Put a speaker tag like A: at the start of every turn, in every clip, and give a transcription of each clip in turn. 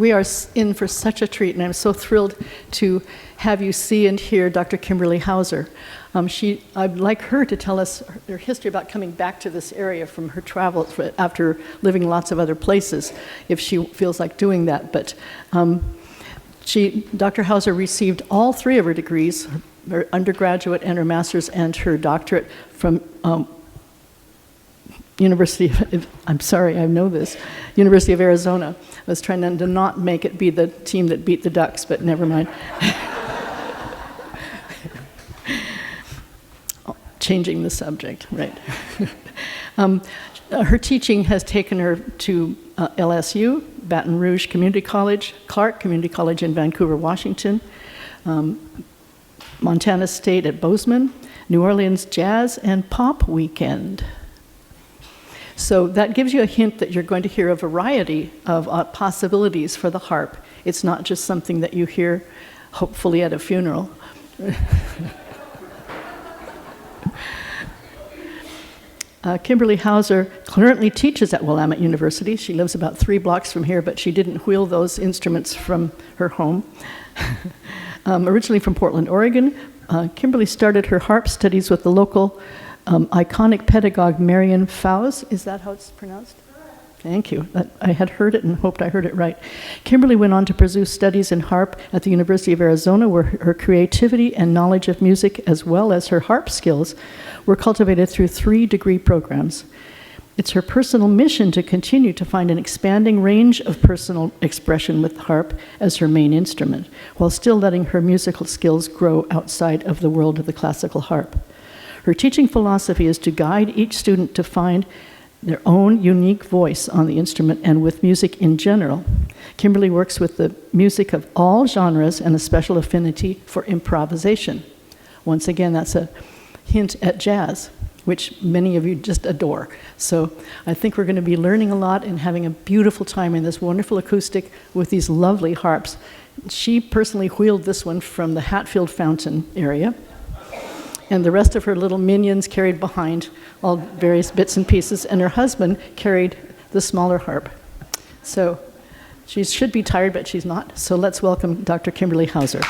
A: we are in for such a treat, and I'm so thrilled to have you see and hear Dr. Kimberly Hauser. I'd like her to tell us her history about coming back to this area from her travels after living lots of other places, if she feels like doing that. But Dr. Hauser received all 3 of her degrees, her undergraduate and her master's and her doctorate from University of Arizona. I was trying to not make it be the team that beat the Ducks, but never mind. Changing the subject, right. Her teaching has taken her to LSU, Baton Rouge Community College, Clark Community College in Vancouver, Washington, Montana State at Bozeman, New Orleans Jazz and Pop Weekend. So that gives you a hint that you're going to hear a variety of possibilities for the harp. It's not just something that you hear, hopefully, at a funeral. Kimberly Hauser currently teaches at Willamette University. She lives about 3 blocks from here, but she didn't wheel those instruments from her home. Originally from Portland, Oregon, Kimberly started her harp studies with the local iconic pedagogue Marion Fowles. Is that how it's pronounced? Thank you. I had heard it and hoped I heard it right. Kimberly went on to pursue studies in harp at the University of Arizona, where her creativity and knowledge of music, as well as her harp skills, were cultivated through 3 degree programs. It's her personal mission to continue to find an expanding range of personal expression with the harp as her main instrument, while still letting her musical skills grow outside of the world of the classical harp. Her teaching philosophy is to guide each student to find their own unique voice on the instrument and with music in general. Kimberly works with the music of all genres and a special affinity for improvisation. Once again, that's a hint at jazz, which many of you just adore. So I think we're going to be learning a lot and having a beautiful time in this wonderful acoustic with these lovely harps. She personally wheeled this one from the Hatfield Fountain area, and the rest of her little minions carried behind all various bits and pieces, and her husband carried the smaller harp. So she should be tired, but she's not. So let's welcome Dr. Kimberly Hauser.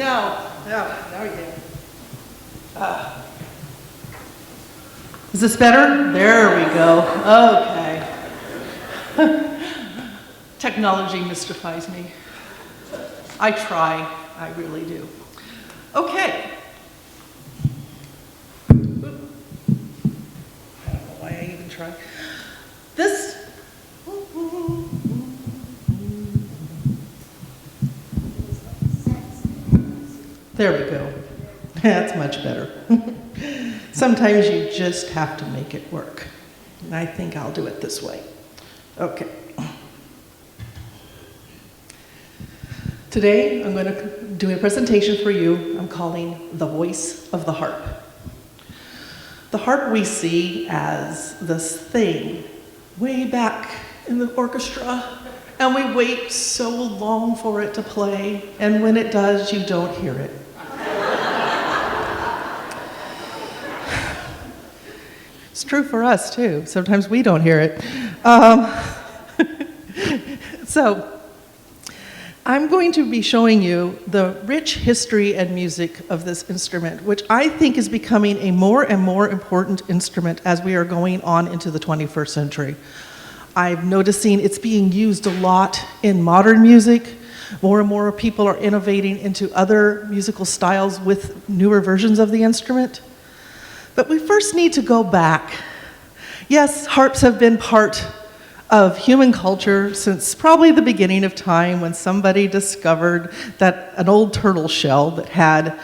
B: Now we can. Is this better? There we go. Okay. Technology mystifies me. I try, I really do. Okay. I don't know why I even try. This. There we go. That's much better. Sometimes you just have to make it work. And I think I'll do it this way. Okay. Today, I'm going to do a presentation for you I'm calling The Voice of the Harp. The harp we see as this thing way back in the orchestra, and we wait so long for it to play, and when it does, you don't hear it. It's true for us, too. Sometimes we don't hear it. So, I'm going to be showing you the rich history and music of this instrument, which I think is becoming a more and more important instrument as we are going on into the 21st century. I'm noticing it's being used a lot in modern music. More and more people are innovating into other musical styles with newer versions of the instrument. But we first need to go back. Yes, harps have been part of human culture since probably the beginning of time, when somebody discovered that an old turtle shell that had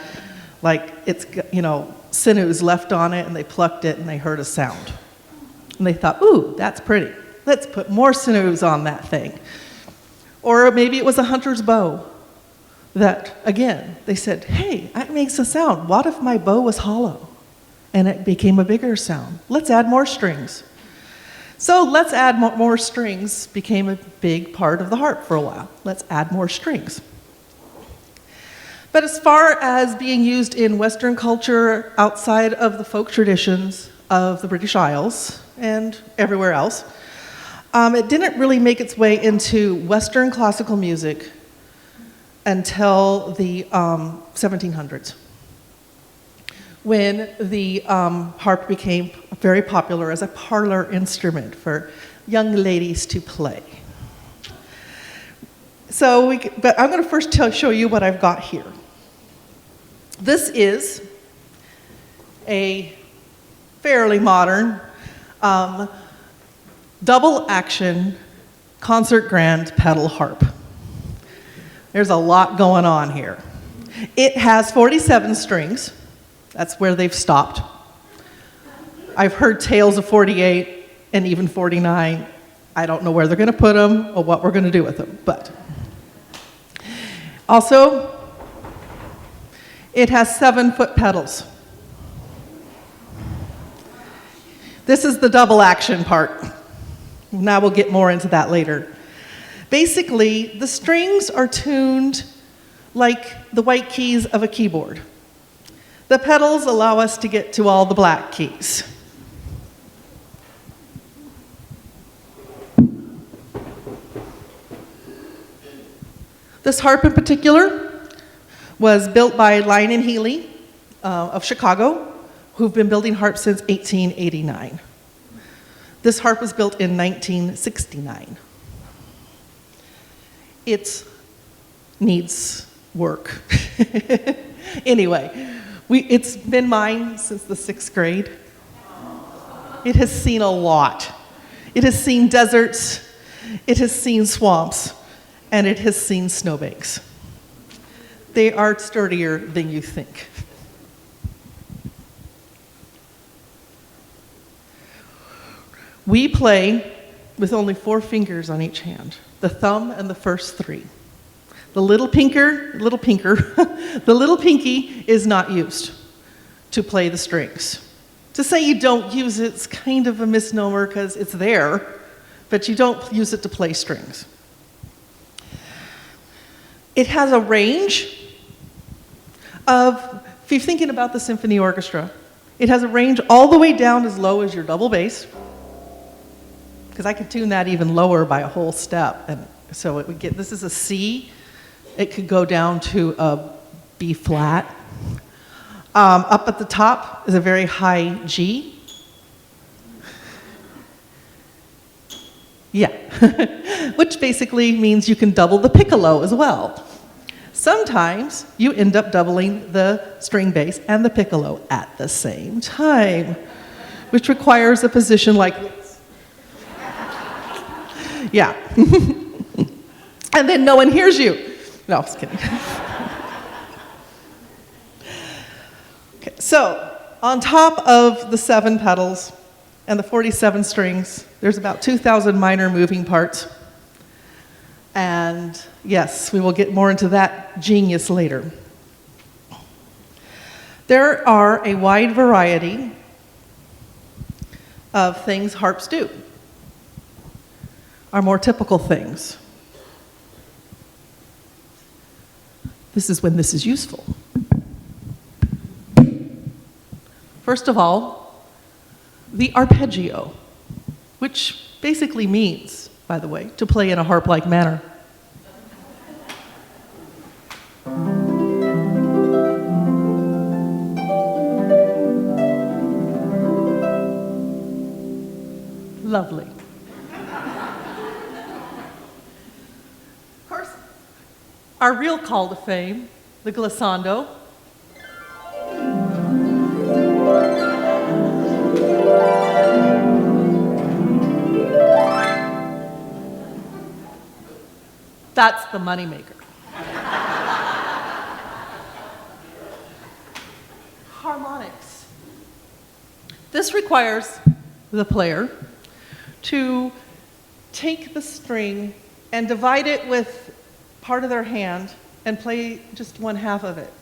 B: sinews left on it, and they plucked it and they heard a sound. And they thought, ooh, that's pretty. Let's put more sinews on that thing. Or maybe it was a hunter's bow that, again, they said, hey, that makes a sound. What if my bow was hollow? And it became a bigger sound. Let's add more strings. So let's add more strings became a big part of the harp for a while. Let's add more strings. But as far as being used in Western culture outside of the folk traditions of the British Isles and everywhere else, it didn't really make its way into Western classical music until the 1700s, when the harp became very popular as a parlor instrument for young ladies to play. But I'm going to first show you what I've got here. This is a fairly modern double action concert grand pedal harp. There's a lot going on here. It has 47 strings. That's where they've stopped. I've heard tales of 48 and even 49. I don't know where they're going to put them or what we're going to do with them. But also, it has 7-foot pedals. This is the double action part. Now we'll get more into that later. Basically, the strings are tuned like the white keys of a keyboard. The pedals allow us to get to all the black keys. This harp in particular was built by Lyon and Healy of Chicago, who've been building harps since 1889. This harp was built in 1969. It needs work. Anyway, it's been mine since the 6th grade. It has seen a lot. It has seen deserts, it has seen swamps, and it has seen snowbanks. They are sturdier than you think. We play with only 4 fingers on each hand, the thumb and the first 3. The little pinky is not used to play the strings. To say you don't use it's kind of a misnomer because it's there, but you don't use it to play strings. It has a range of, if you're thinking about the symphony orchestra, it has a range all the way down as low as your double bass, because I can tune that even lower by a whole step. And so it would get, this is a C. It could go down to a B flat. Up at the top is a very high G. Yeah, which basically means you can double the piccolo as well. Sometimes you end up doubling the string bass and the piccolo at the same time, which requires a position like this. Yeah. And then no one hears you. No, I'm just kidding. Okay, so on top of the 7 pedals and the 47 strings, there's about 2,000 minor moving parts. And yes, we will get more into that genius later. There are a wide variety of things harps do, our more typical things. This is when this is useful. First of all, the arpeggio, which basically means, by the way, to play in a harp-like manner. Lovely. Of course, our real call to fame, the glissando. That's the moneymaker. Harmonics. This requires the player to take the string and divide it with part of their hand and play just one half of it.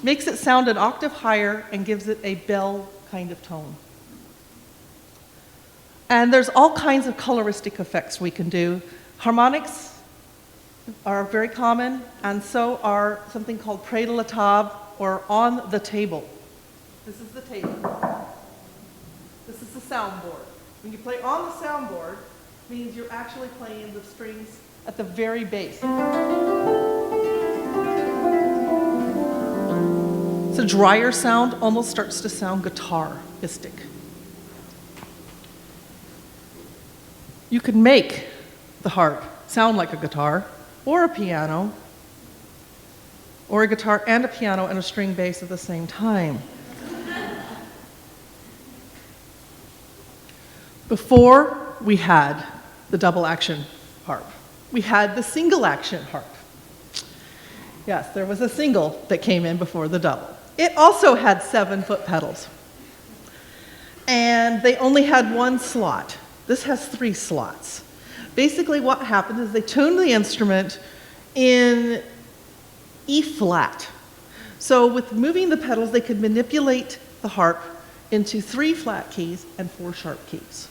B: Makes it sound an octave higher and gives it a bell kind of tone. And there's all kinds of coloristic effects we can do. Harmonics are very common, and so are something called près de la table, or on the table. This is the table. This is the soundboard. When you play on the soundboard, it means you're actually playing the strings at the very base. It's a drier sound, almost starts to sound guitaristic. You can make the harp sound like a guitar, or a piano, or a guitar and a piano and a string bass at the same time. Before we had the double action harp, we had the single action harp. Yes, there was a single that came in before the double. It also had 7 foot pedals. And they only had 1 slot. This has 3 slots. Basically what happened is they tuned the instrument in E flat. So with moving the pedals, they could manipulate the harp into 3 flat keys and 4 sharp keys,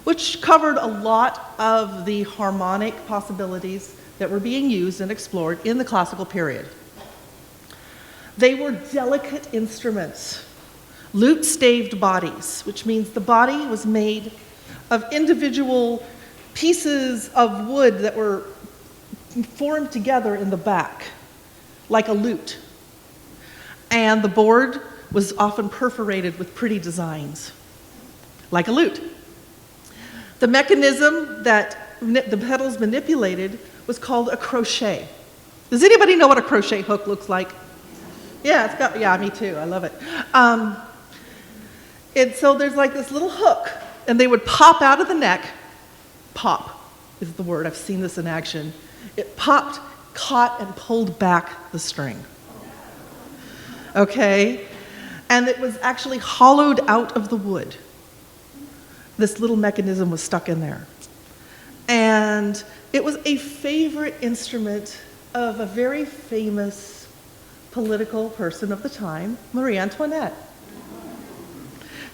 B: which covered a lot of the harmonic possibilities that were being used and explored in the classical period. They were delicate instruments, lute-staved bodies, which means the body was made of individual pieces of wood that were formed together in the back, like a lute. And the board was often perforated with pretty designs, like a lute. The mechanism that the pedals manipulated was called a crochet. Does anybody know what a crochet hook looks like? Yeah, me too, I love it. And so there's like this little hook, and they would pop out of the neck. Pop is the word, I've seen this in action. It popped, caught, and pulled back the string. Okay? And it was actually hollowed out of the wood. This little mechanism was stuck in there. And it was a favorite instrument of a very famous political person of the time, Marie Antoinette,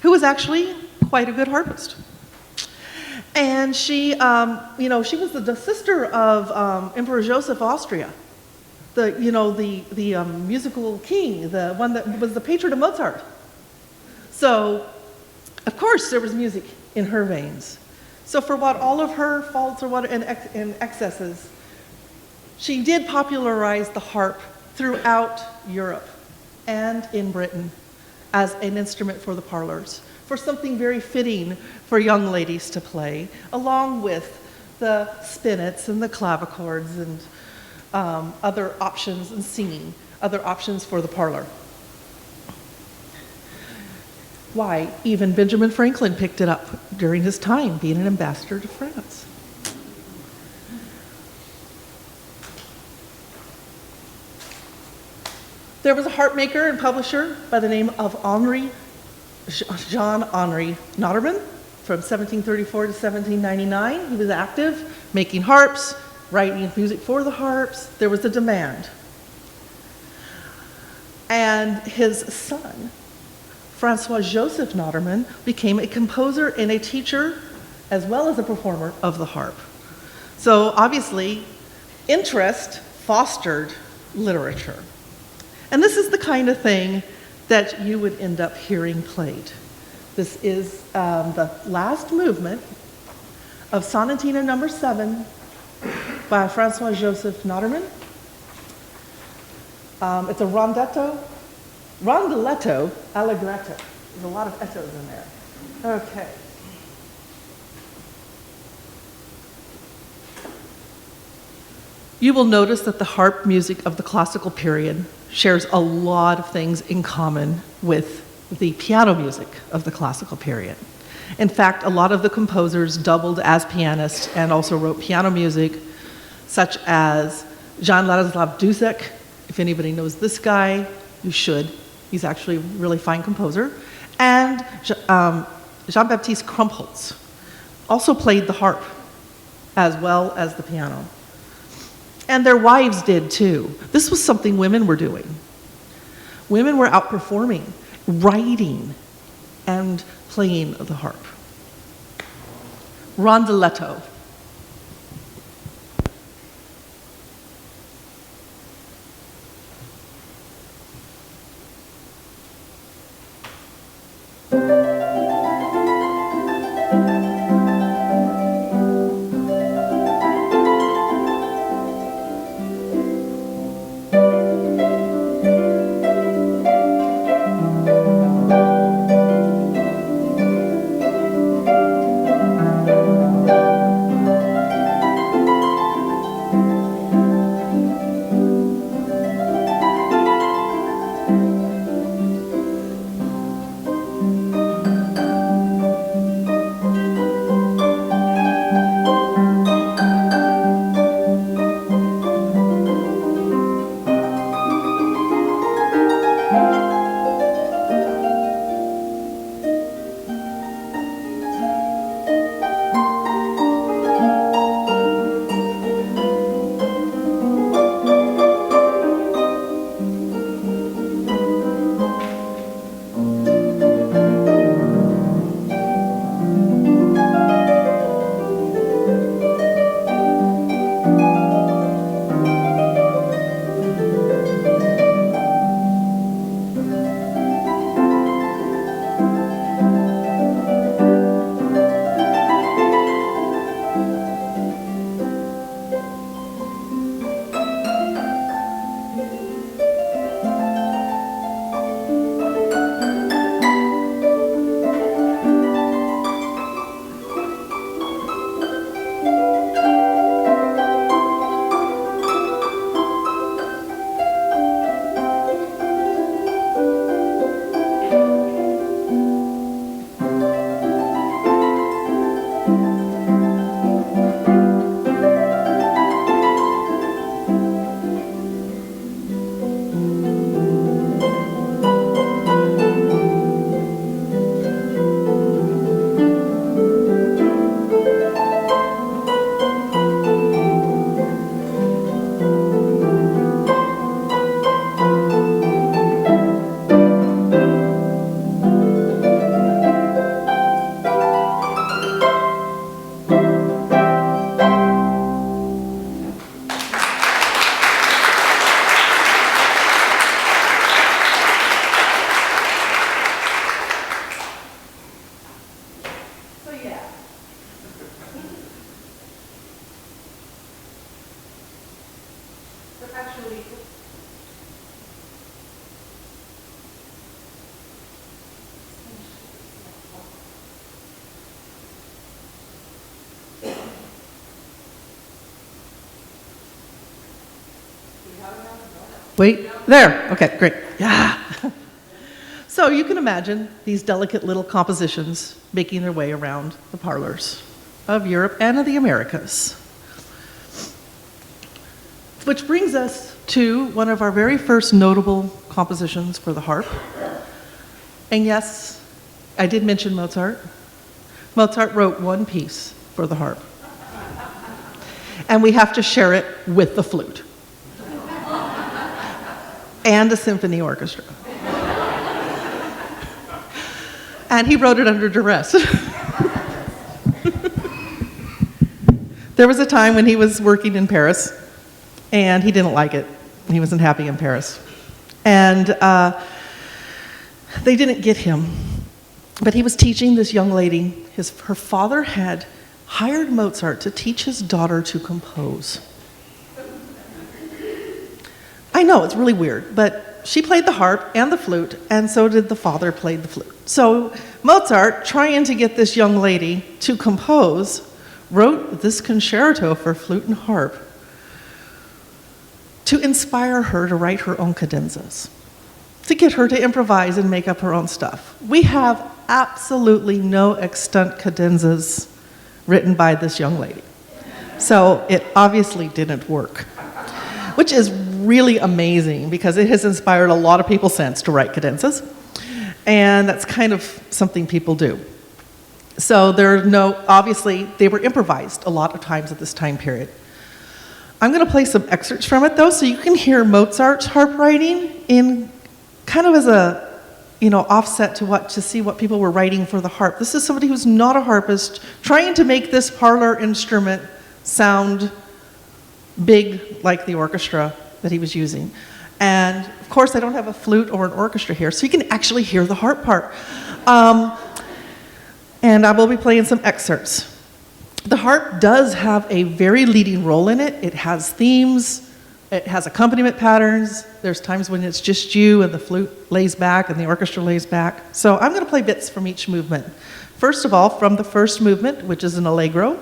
B: who was actually quite a good harpist. And she, she was the sister of Emperor Joseph of Austria, the musical king, the one that was the patron of Mozart. So, of course, there was music in her veins. So for what all of her faults or what and excesses, she did popularize the harp throughout Europe and in Britain as an instrument for the parlors, for something very fitting for young ladies to play, along with the spinets and the clavichords and other options and singing, other options for the parlor. Why, even Benjamin Franklin picked it up during his time being an ambassador to France. There was a harp maker and publisher by the name of Jean Henri Noderman from 1734 to 1799. He was active, making harps, writing music for the harps. There was a demand. And his son, Francois-Joseph Noderman, became a composer and a teacher, as well as a performer of the harp. So obviously, interest fostered literature. And this is the kind of thing that you would end up hearing played. This is the last movement of Sonatina number 7 by Francois-Joseph Noderman. It's a rondeletto allegretto. There's a lot of ettos in there. Okay. You will notice that the harp music of the classical period shares a lot of things in common with the piano music of the classical period. In fact, a lot of the composers doubled as pianists and also wrote piano music, such as Jan Ladislav Dussek. If anybody knows this guy, you should. He's actually a really fine composer. And Jean-Baptiste Krumpholz also played the harp as well as the piano. And their wives did too. This was something women were doing. Women were out performing, writing, and playing the harp. Rondeletto. Wait, there. Okay, great. Yeah. So you can imagine these delicate little compositions making their way around the parlors of Europe and of the Americas. Which brings us to one of our very first notable compositions for the harp. And yes, I did mention Mozart. Mozart wrote one piece for the harp. And we have to share it with the flute. And a symphony orchestra. And he wrote it under duress. There was a time when he was working in Paris, and he didn't like it. He wasn't happy in Paris. And they didn't get him. But he was teaching this young lady. Her father had hired Mozart to teach his daughter to compose. I know, it's really weird, but she played the harp and the flute, and so did the father play the flute. So Mozart, trying to get this young lady to compose, wrote this concerto for flute and harp to inspire her to write her own cadenzas, to get her to improvise and make up her own stuff. We have absolutely no extant cadenzas written by this young lady. So it obviously didn't work, which is really amazing because it has inspired a lot of people since to write cadenzas. And that's kind of something people do. So obviously, they were improvised a lot of times at this time period. I'm going to play some excerpts from it, though, so you can hear Mozart's harp writing in kind of as a, offset to see what people were writing for the harp. This is somebody who's not a harpist, trying to make this parlor instrument sound big like the orchestra that he was using. And of course, I don't have a flute or an orchestra here, so you can actually hear the harp part. And I will be playing some excerpts. The harp does have a very leading role in it. It has themes, it has accompaniment patterns. There's times when it's just you and the flute lays back and the orchestra lays back. So I'm going to play bits from each movement. First of all, from the first movement, which is an allegro.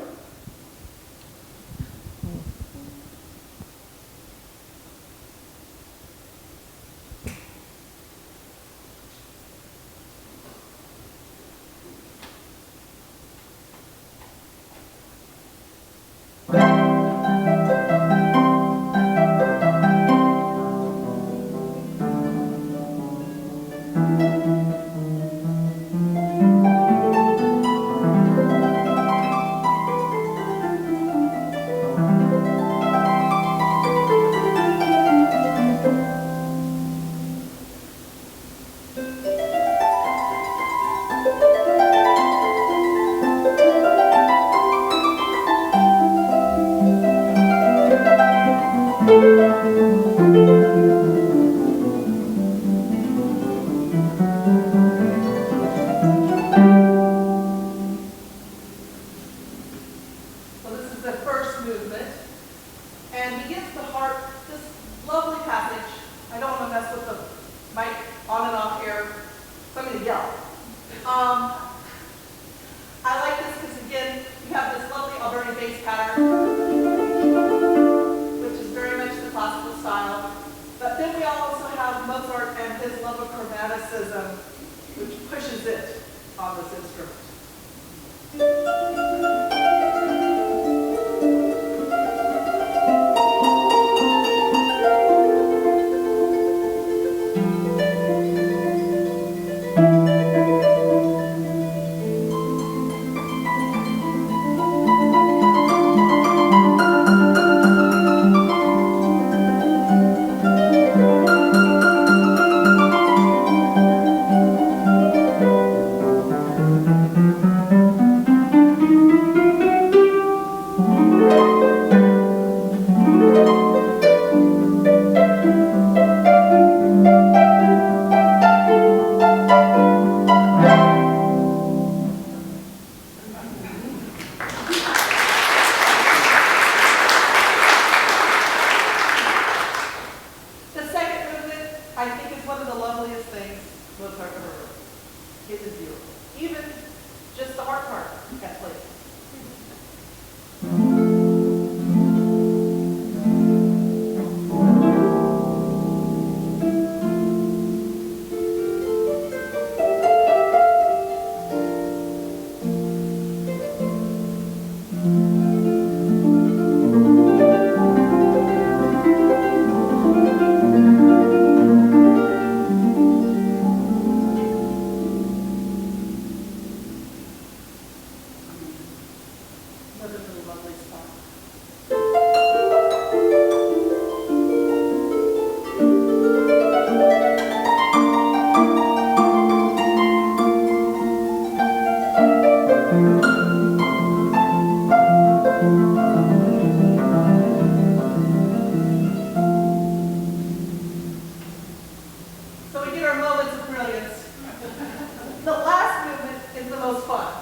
B: most fun.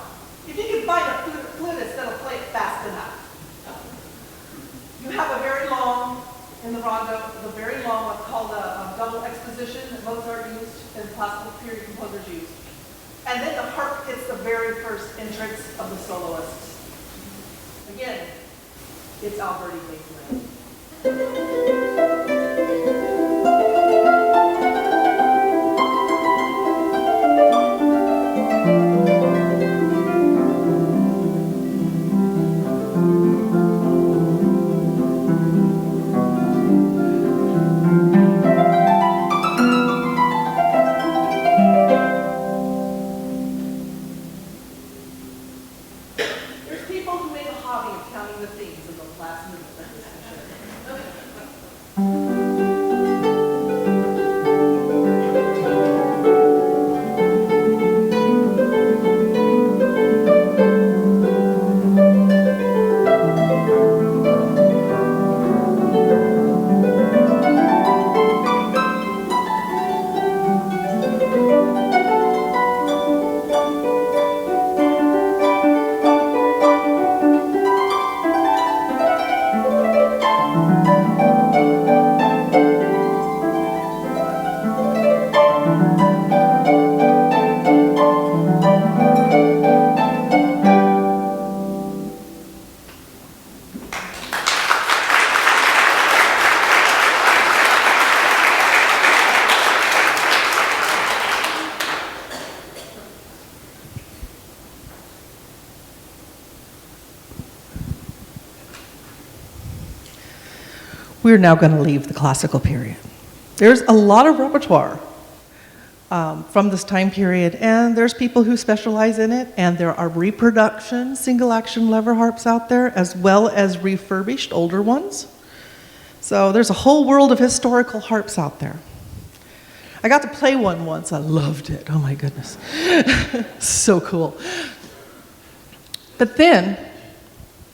B: If you can find a flutist that'll play it fast enough. You have a very long, in the rondo, the very long what's called a double exposition that Mozart used and classical period composers used. And then the harp gets the very first entrance of the soloists. Again, it's Alberti Baseline. There's people who make a hobby of counting the things in those last minutes. That's for sure. We're now going to leave the classical period. There's a lot of repertoire from this time period, and there's people who specialize in it, and there are reproduction single-action lever harps out there, as well as refurbished older ones. So there's a whole world of historical harps out there. I got to play one once. I loved it. Oh my goodness. So cool. But then,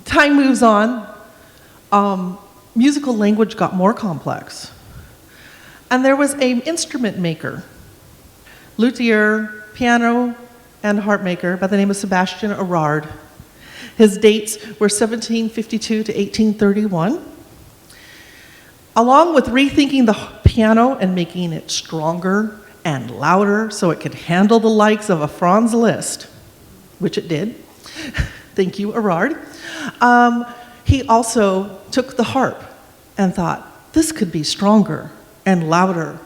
B: time moves on. Musical language got more complex. And there was an instrument maker, luthier, piano, and harp maker by the name of Sebastian Erard. His dates were 1752 to 1831. Along with rethinking the piano and making it stronger and louder so it could handle the likes of a Franz Liszt, which it did. Thank you, Erard. He also took the harp and thought, this could be stronger and louder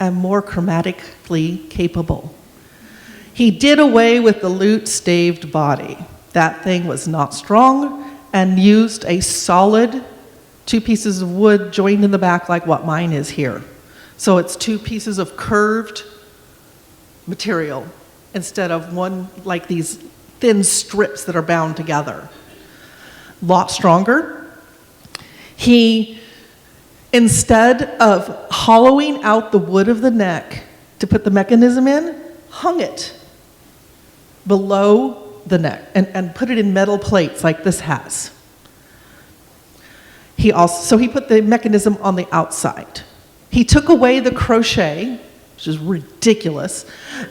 B: and more chromatically capable. He did away with the lute-staved body. That thing was not strong, and used a solid 2 pieces of wood joined in the back like what mine is here. So it's 2 pieces of curved material instead of one like these thin strips that are bound together. Lot stronger. He, instead of hollowing out the wood of the neck to put the mechanism in, hung it below the neck and put it in metal plates like this has. So he put the mechanism on the outside. He took away the crochet, which is ridiculous,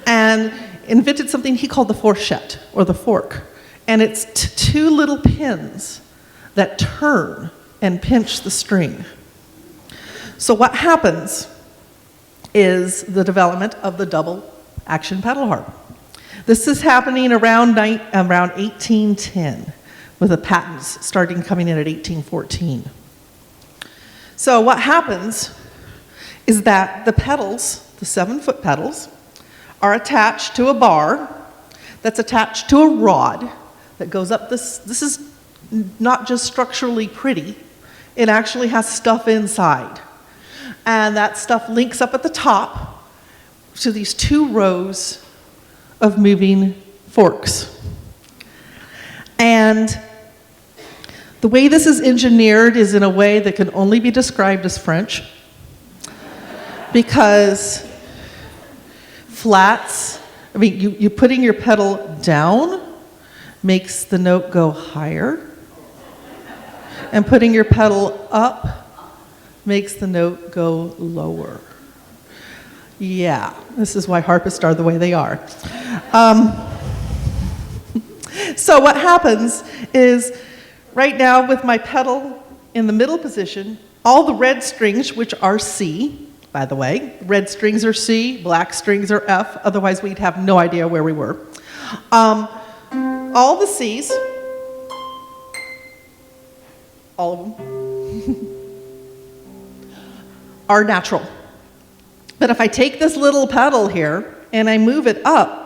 B: and invented something he called the fourchette, or the fork. And it's 2 little pins that turn and pinch the string. So what happens is the development of the double action pedal harp. This is happening around 1810, with the patents starting coming in at 1814. So what happens is that the pedals, the 7-foot pedals, are attached to a bar that's attached to a rod that goes up this. This is not just structurally pretty, it actually has stuff inside. And that stuff links up at the top to these 2 rows of moving forks. And the way this is engineered is in a way that can only be described as French, because flats, you putting your pedal down makes the note go higher, and putting your pedal up makes the note go lower. Yeah, this is why harpists are the way they are. So what happens is, right now with my pedal in the middle position, all the red strings, which are C, by the way, red strings are C, black strings are F, otherwise we'd have no idea where we were. All the C's, all of them, are natural. But if I take this little pedal here and I move it up,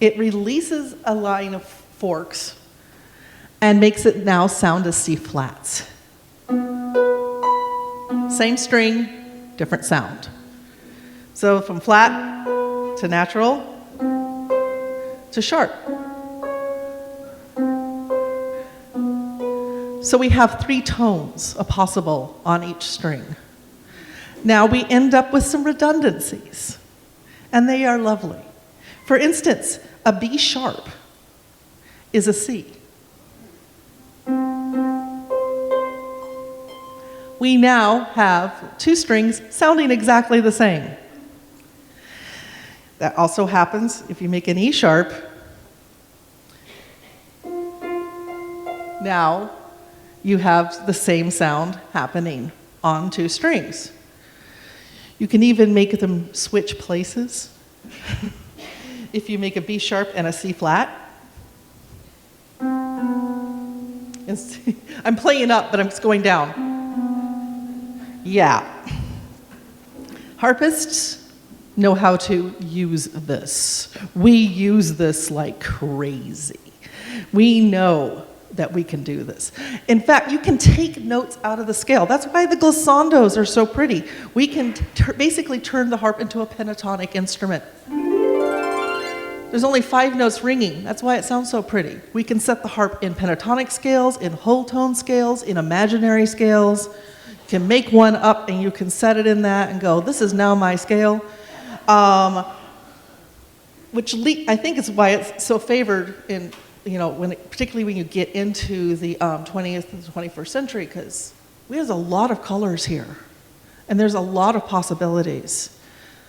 B: it releases a line of forks and makes it now sound as C flats. Same string, different sound. So from flat to natural to sharp. So we have 3 tones possible on each string. Now we end up with some redundancies, and they are lovely. For instance, a B sharp is a C. We now have 2 strings sounding exactly the same. That also happens if you make an E sharp. Now you have the same sound happening on 2 strings. You can even make them switch places. If you make a B sharp and a C flat. I'm playing up, but I'm just going down. Yeah. Harpists know how to use this. We use this like crazy. We know that we can do this. In fact, you can take notes out of the scale. That's why the glissandos are so pretty. We can basically turn the harp into a pentatonic instrument. There's only 5 notes ringing. That's why it sounds so pretty. We can set the harp in pentatonic scales, in whole tone scales, in imaginary scales. You can make one up and you can set it in that and go, this is now my scale. Which I think is why it's so favored in, particularly when you get into the 20th and 21st century, because there's a lot of colors here, and there's a lot of possibilities.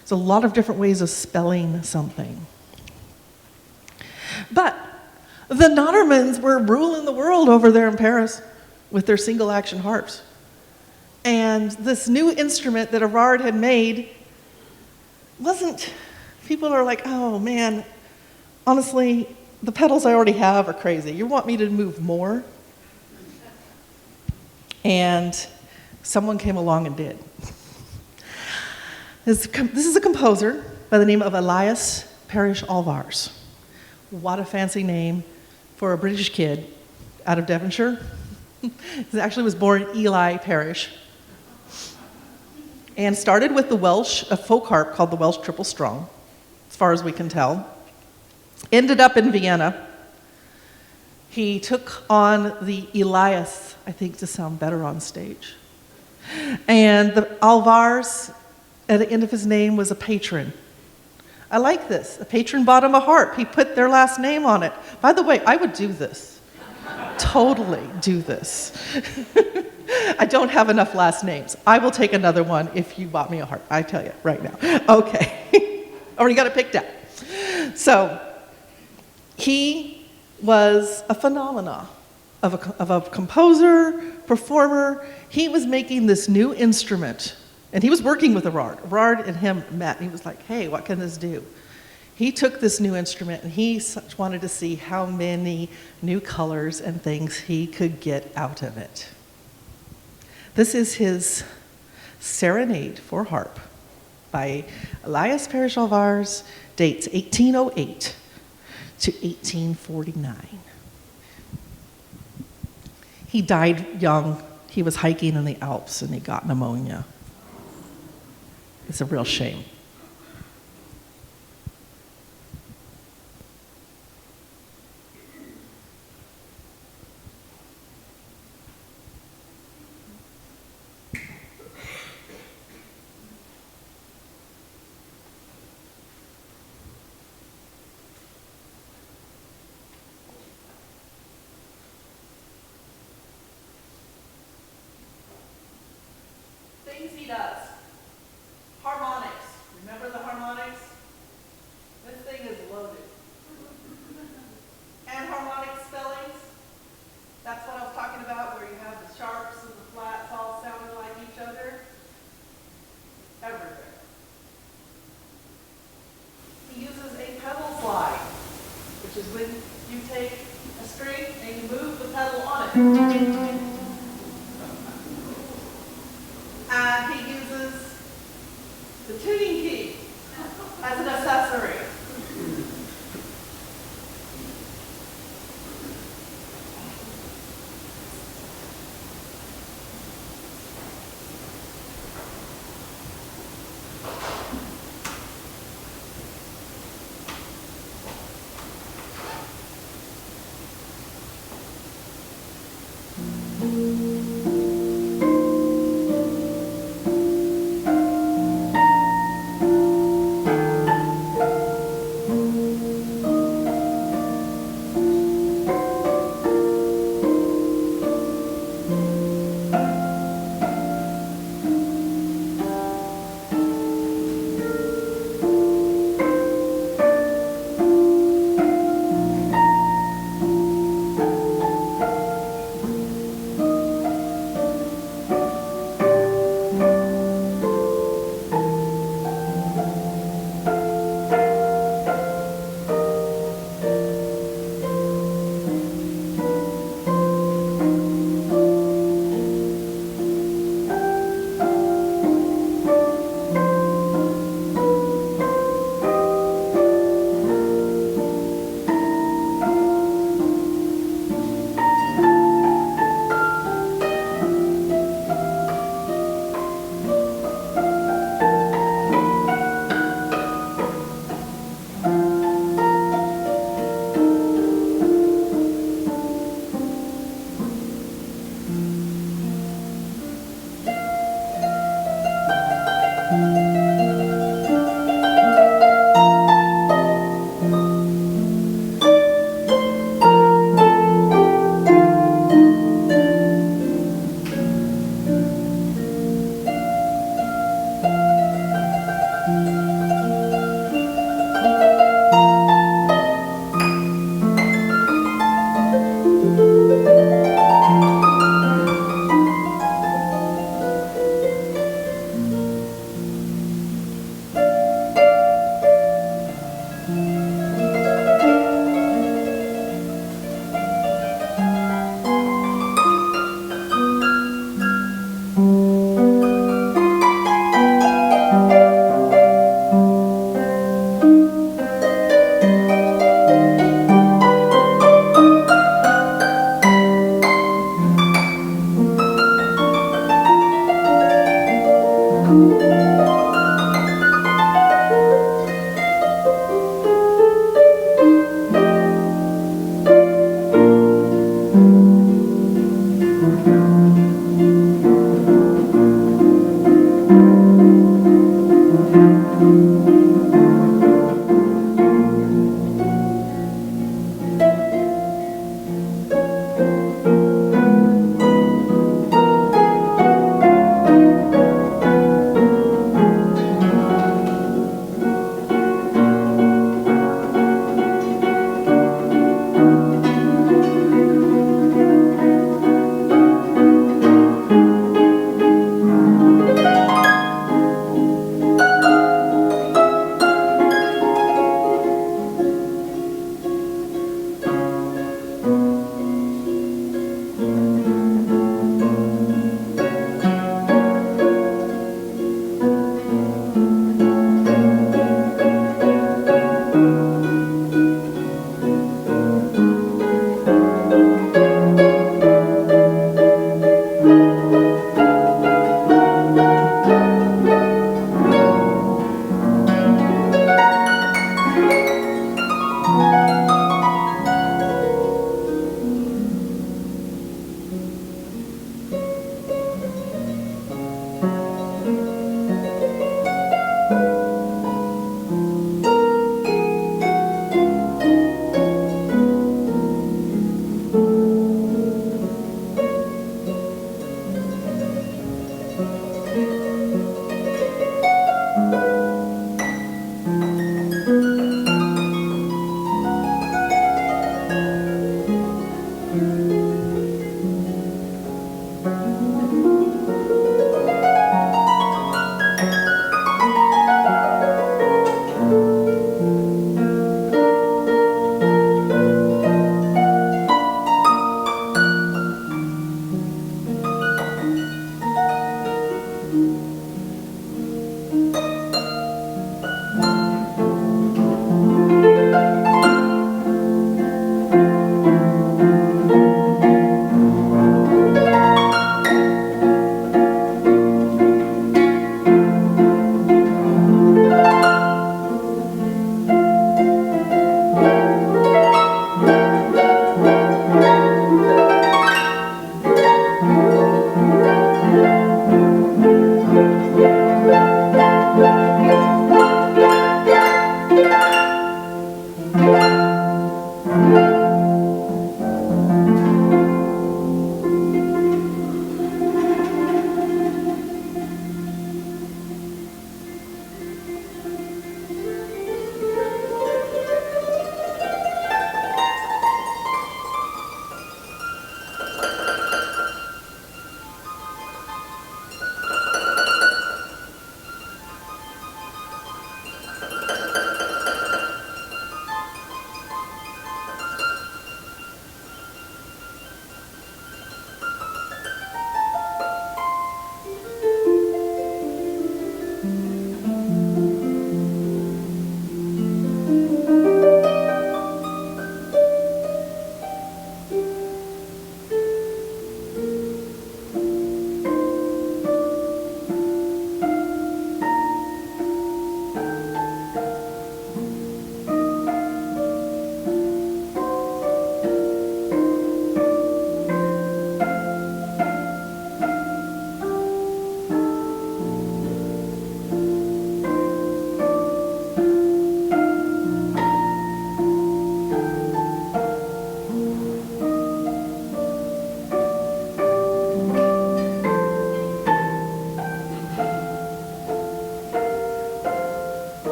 B: There's a lot of different ways of spelling something. But the Nottermans were ruling the world over there in Paris with their single-action harps. And this new instrument that Erard had made people are like, oh man, honestly, the pedals I already have are crazy. You want me to move more? And someone came along and did. This is a composer by the name of Elias Parrish Alvars. What a fancy name for a British kid out of Devonshire. He actually was born Eli Parrish. And started with a folk harp called the Welsh Triple Strung, as far as we can tell. Ended up in Vienna. He took on the Elias, I think, to sound better on stage. And the Alvars, at the end of his name, was a patron. I like this. A patron bought him a harp. He put their last name on it. By the way, I would do this. Totally do this. I don't have enough last names. I will take another one if you bought me a harp. I tell you right now. Okay. Already got it picked out. So he was a phenomenon of a composer, performer. He was making this new instrument, and he was working with Erard. Erard and him met, and he was like, hey, what can this do? He took this new instrument, and he wanted to see how many new colors and things he could get out of it. This is his Serenade for Harp by Elias Parrish Alvars, dates 1808 to 1849. He died young. He was hiking in the Alps and he got pneumonia. It's a real shame. Things he does. Harmonics, which is when you take a string and you move the pedal on it. And he uses the tuning key as an accessory.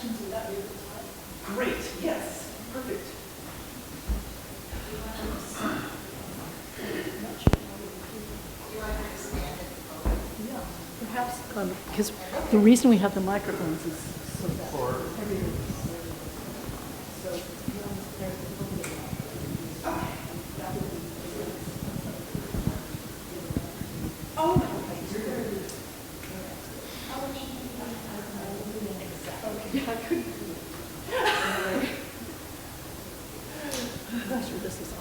A: questions would that be able to?
B: Great, yes, perfect.
A: Yeah, perhaps, because the reason we have the microphones is so that everyone. So, there's a little bit yeah, I couldn't. I'm not sure this is on.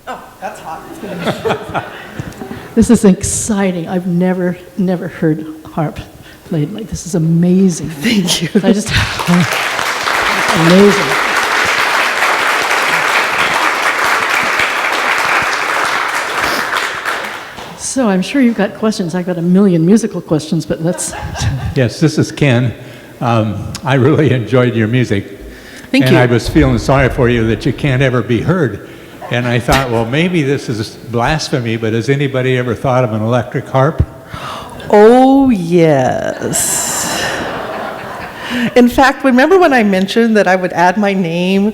B: Oh, that's hot.
A: This is exciting. I've never heard harp played like this. Is amazing.
B: Thank you.
A: I just amazing. So I'm sure you've got questions. I've got a million musical questions, but let's.
C: Yes, this is Ken. I really enjoyed your music.
B: Thank
C: and
B: you.
C: I was feeling sorry for you that you can't ever be heard. And I thought, well, maybe this is blasphemy, but has anybody ever thought of an electric harp?
B: Oh, yes. In fact, remember when I mentioned that I would add the name?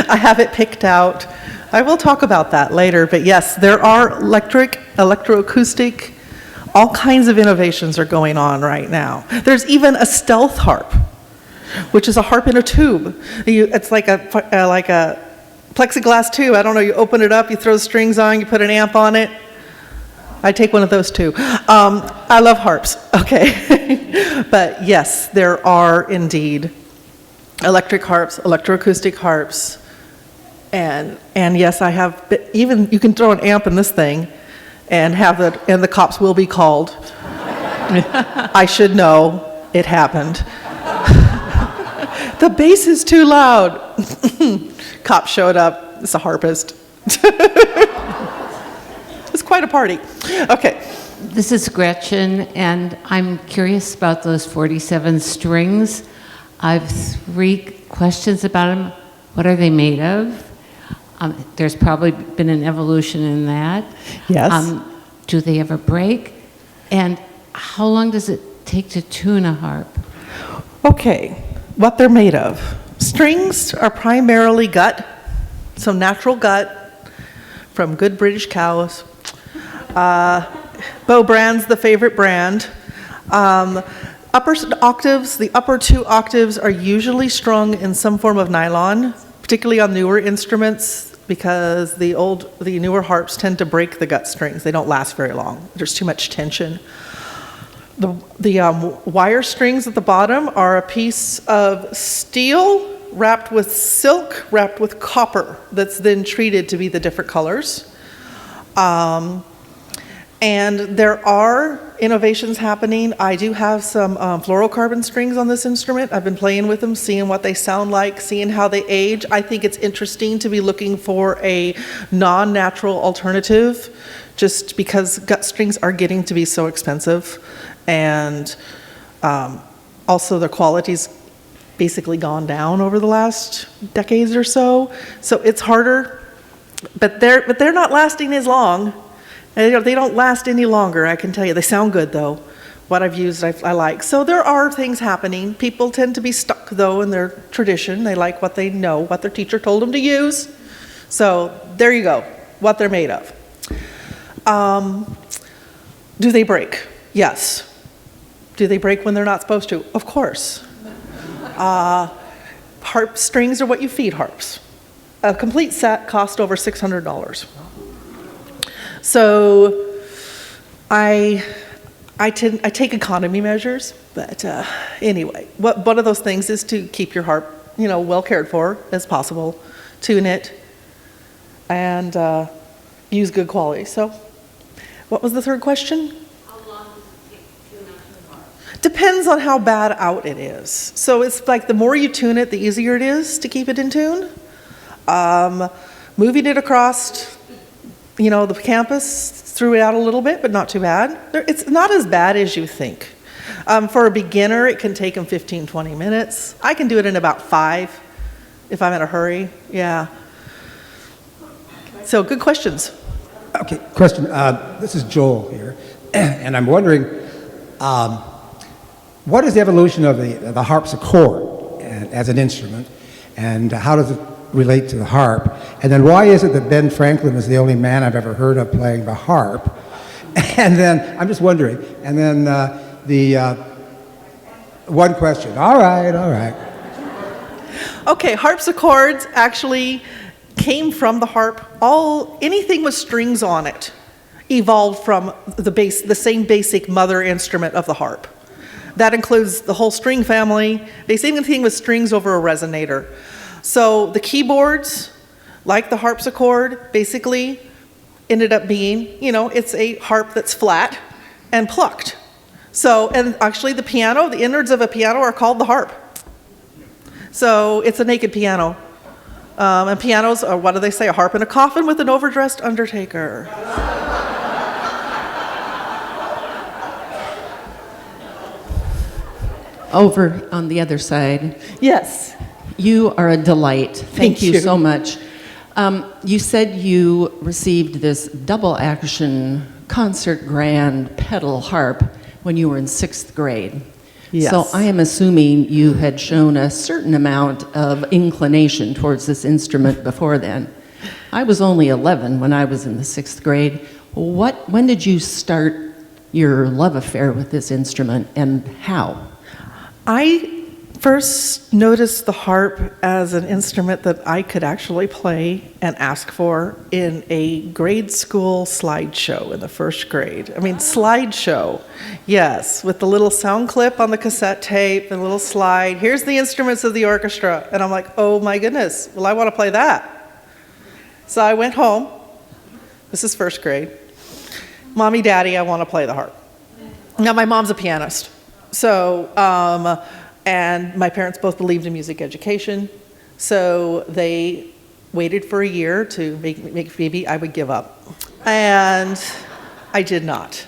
B: I have it picked out. I will talk about that later, but yes, there are electric, electroacoustic, all kinds of innovations are going on right now. There's even a stealth harp, which is a harp in a tube. It's like a plexiglass tube. I don't know, you open it up, you throw strings on, you put an amp on it. I take one of those too. I love harps, okay. But yes, there are indeed electric harps, electroacoustic harps, and yes, I have, even, you can throw an amp in this thing and and the cops will be called. I should know, it happened. The bass is too loud. Cop showed up, it's a harpist. It's quite a party. Okay.
D: This is Gretchen, and I'm curious about those 47 strings. I have 3 questions about them. What are they made of? There's probably been an evolution in that.
B: Yes.
D: Do they ever break? And how long does it take to tune a harp?
B: Okay, what they're made of. Strings are primarily gut, so natural gut from good British cows. Bow Brand's the favorite brand. Upper octaves, the upper 2 octaves are usually strung in some form of nylon, particularly on newer instruments, because the newer harps tend to break the gut strings. They don't last very long. There's too much tension. The wire strings at the bottom are a piece of steel wrapped with silk, wrapped with copper, that's then treated to be the different colors. And there are innovations happening. I do have some fluorocarbon strings on this instrument. I've been playing with them, seeing what they sound like, seeing how they age. I think it's interesting to be looking for a non-natural alternative, just because gut strings are getting to be so expensive. And also their quality's basically gone down over the last decades or so. So it's harder, but they're not lasting as long. They don't last any longer, I can tell you. They sound good, though. What I've used, I like. So there are things happening. People tend to be stuck, though, in their tradition. They like what they know, what their teacher told them to use. So there you go, what they're made of. Do they break? Yes. Do they break when they're not supposed to? Of course. Harp strings are what you feed harps. A complete set cost over $600. So I take economy measures, but anyway, one of those things is to keep your harp, well cared for as possible, tune it, and use good quality. So, what was the third question?
D: How long does it take to tune a harp?
B: Depends on how bad out it is. So it's like the more you tune it, the easier it is to keep it in tune. Moving it across the campus threw it out a little bit, but not too bad. It's not as bad as you think. For a beginner, it can take them 15, 20 minutes. I can do it in about 5 if I'm in a hurry. Yeah. So good questions.
E: Okay, question. This is Joel here, and I'm wondering, what is the evolution of the harpsichord as an instrument, and how does it relate to the harp? And then why is it that Ben Franklin is the only man I've ever heard of playing the harp? And then, I'm just wondering, and then one question. All right.
B: Okay, harpsichords actually came from the harp. Anything with strings on it evolved from the same basic mother instrument of the harp. That includes the whole string family. The same thing with strings over a resonator. So the keyboards, like the harpsichord, basically ended up being, it's a harp that's flat and plucked. So, and actually the piano, the innards of a piano are called the harp. So it's a naked piano. And pianos are, what do they say, a harp in a coffin with an overdressed undertaker.
F: Over on the other side.
B: Yes.
F: You are a delight. Thank you
B: you.
F: so much. You said you received this double action concert grand pedal harp when you were in 6th grade.
B: Yes.
F: So I am assuming you had shown a certain amount of inclination towards this instrument before then. I was only 11 when I was in the 6th grade. When did you start your love affair with this instrument, and how?
B: I first noticed the harp as an instrument that I could actually play and ask for in a grade school slideshow in the 1st grade. I mean, slideshow, yes, with the little sound clip on the cassette tape, the little slide. Here's the instruments of the orchestra. And I'm like, oh my goodness, well, I want to play that. So I went home. This is 1st grade. Mommy, Daddy, I want to play the harp. Now, my mom's a pianist. So, and my parents both believed in music education, so they waited for a year to make maybe I would give up. And I did not.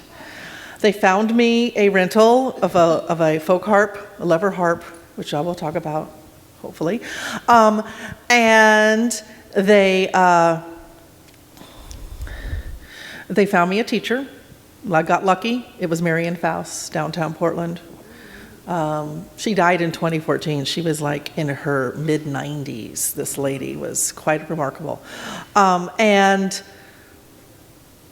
B: They found me a rental of a folk harp, a lever harp, which I will talk about, hopefully. And they found me a teacher. I got lucky. It was Marian Faust, downtown Portland. She died in 2014. She was like in her mid-90s. This lady was quite remarkable. And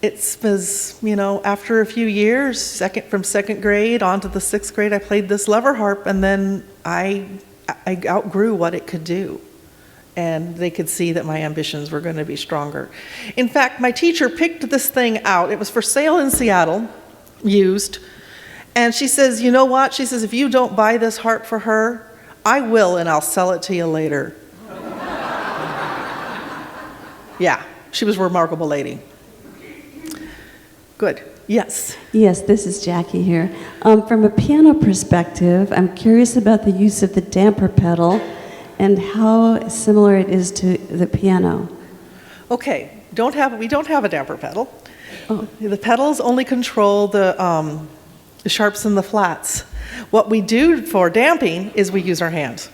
B: it was, after a few years, from 2nd grade on to the 6th grade, I played this lever harp, and then I outgrew what it could do. And they could see that my ambitions were going to be stronger. In fact, my teacher picked this thing out. It was for sale in Seattle, used. And she says, you know what? She says, if you don't buy this harp for her, I will, and I'll sell it to you later. Yeah, she was a remarkable lady. Good. Yes.
G: Yes, this is Jackie here. From a piano perspective, I'm curious about the use of the damper pedal and how similar it is to the piano.
B: Okay, we don't have a damper pedal. Oh. The pedals only control the sharps and the flats. What we do for damping is we use our hands.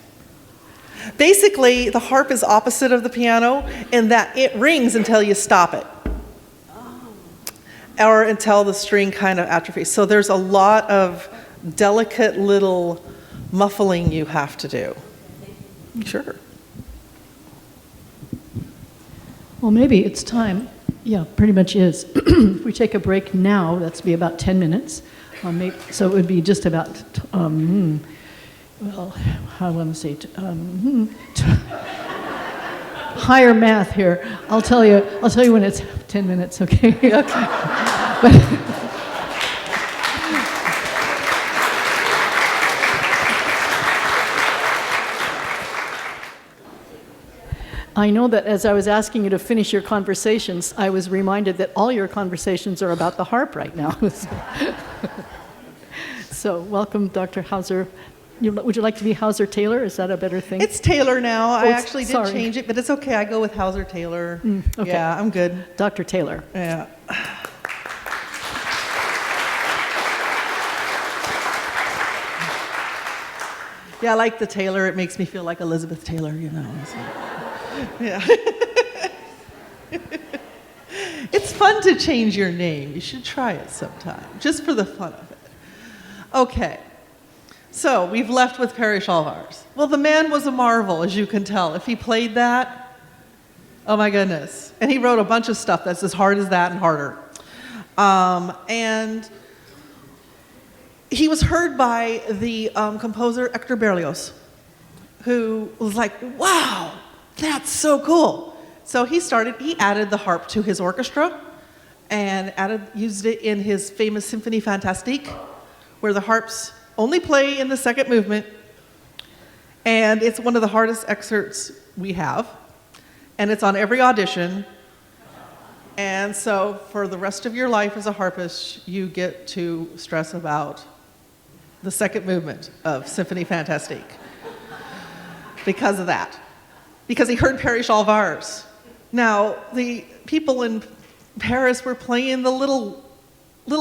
B: Basically, the harp is opposite of the piano in that it rings until you stop it. Or until the string kind of atrophies. So there's a lot of delicate little muffling you have to do. Sure.
A: Well, maybe it's time. Yeah, pretty much is. If we take a break now, that's be about 10 minutes. So it would be just about, well, how do I want to say, higher math here. I'll tell you when it's 10 minutes, okay? Okay. I know that as I was asking you to finish your conversations, I was reminded that all your conversations are about the harp right now. So welcome, Dr. Hauser. Would you like to be Hauser-Taylor? Is that a better thing?
B: It's Taylor now. I actually did
A: sorry.
B: change it, but it's okay. I go with Hauser-Taylor.
A: Okay.
B: Yeah, I'm good.
A: Dr. Taylor.
B: Yeah. Yeah, I like the Taylor. It makes me feel like Elizabeth Taylor, So. Yeah. It's fun to change your name. You should try it sometime, just for the fun of it. Okay. So we've left with Perry Chalvars. Well, the man was a marvel, as you can tell. If he played that, oh my goodness. And he wrote a bunch of stuff that's as hard as that and harder. And he was heard by the composer Hector Berlioz, who was like, wow, that's so cool. So he added the harp to his orchestra and used it in his famous Symphonie Fantastique, where the harps only play in the second movement. And it's one of the hardest excerpts we have. And it's on every audition. And so for the rest of your life as a harpist, you get to stress about the second movement of Symphonie Fantastique because of that. Because he heard Perry Chalvars. Now, the people in Paris were playing the little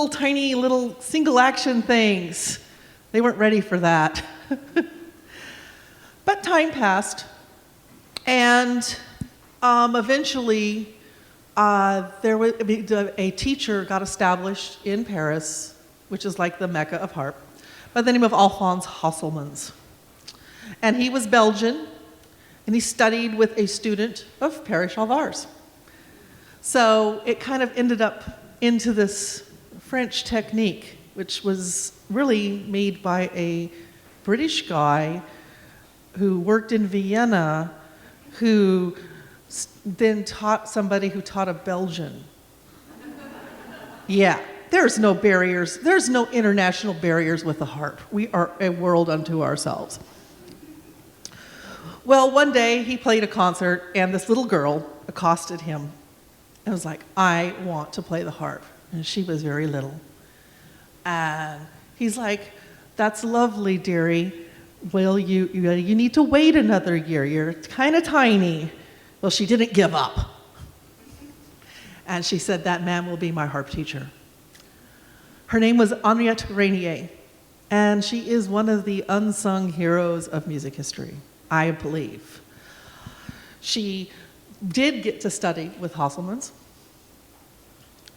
B: tiny single action things. They weren't ready for that. But time passed, and eventually a teacher got established in Paris, which is like the Mecca of harp, by the name of Alphonse Hasselmans. And he was Belgian, and he studied with a student of Perry Chalvars. So it kind of ended up into this French technique, which was really made by a British guy who worked in Vienna, who then taught somebody who taught a Belgian. Yeah, there's no barriers. There's no international barriers with the harp. We are a world unto ourselves. Well, one day he played a concert, and this little girl accosted him and was like, I want to play the harp. And she was very little. And he's like, that's lovely, dearie. Well, you need to wait another year. You're kind of tiny. Well, she didn't give up. And she said, that man will be my harp teacher. Her name was Henriette Régnier, and she is one of the unsung heroes of music history, I believe. She did get to study with Hasselmans,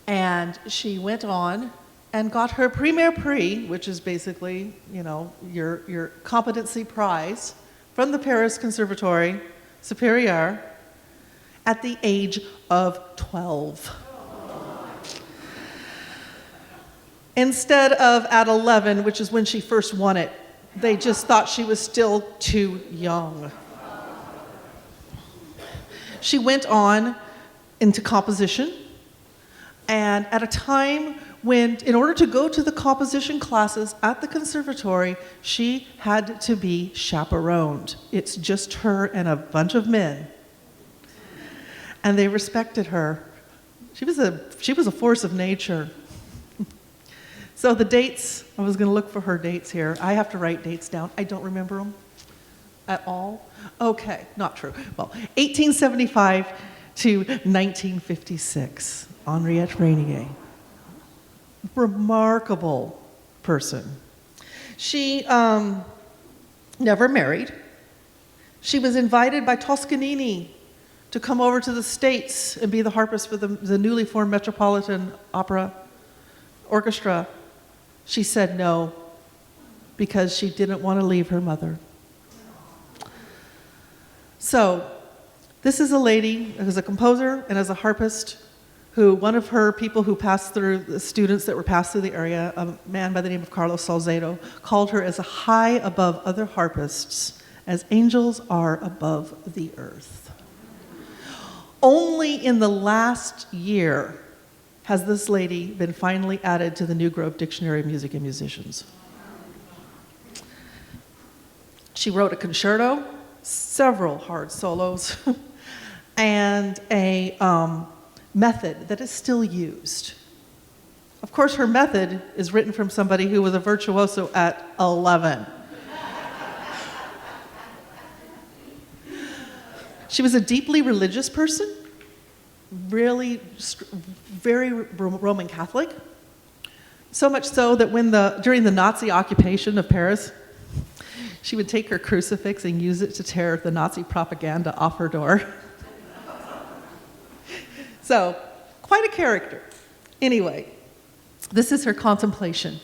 B: and she went on and got her Premier Prix, which is basically, your competency prize from the Paris Conservatoire Supérieur at the age of 12. Instead of at 11, which is when she first won it. They just thought she was still too young. She went on into composition, and at a time when, in order to go to the composition classes at the conservatory, she had to be chaperoned. It's just her and a bunch of men. And they respected her. She was a force of nature. So the dates, I was going to look for her dates here. I have to write dates down. I don't remember them at all. Okay, not true. Well, 1875 to 1956, Henriette Régnier. Remarkable person. She never married. She was invited by Toscanini to come over to the States and be the harpist for the newly formed Metropolitan Opera Orchestra. She said no because she didn't want to leave her mother. So this is a lady who's a composer and as a harpist who, one of her people who passed through, the students that were passed through the area, a man by the name of Carlos Salcedo, called her as high above other harpists as angels are above the earth. Only in the last year has this lady been finally added to the New Grove Dictionary of Music and Musicians. She wrote a concerto, several hard solos, and a method that is still used. Of course, her method is written from somebody who was a virtuoso at 11. She was a deeply religious person, really very Roman Catholic, so much so that during the Nazi occupation of Paris, she would take her crucifix and use it to tear the Nazi propaganda off her door. So, quite a character. Anyway, this is her contemplation.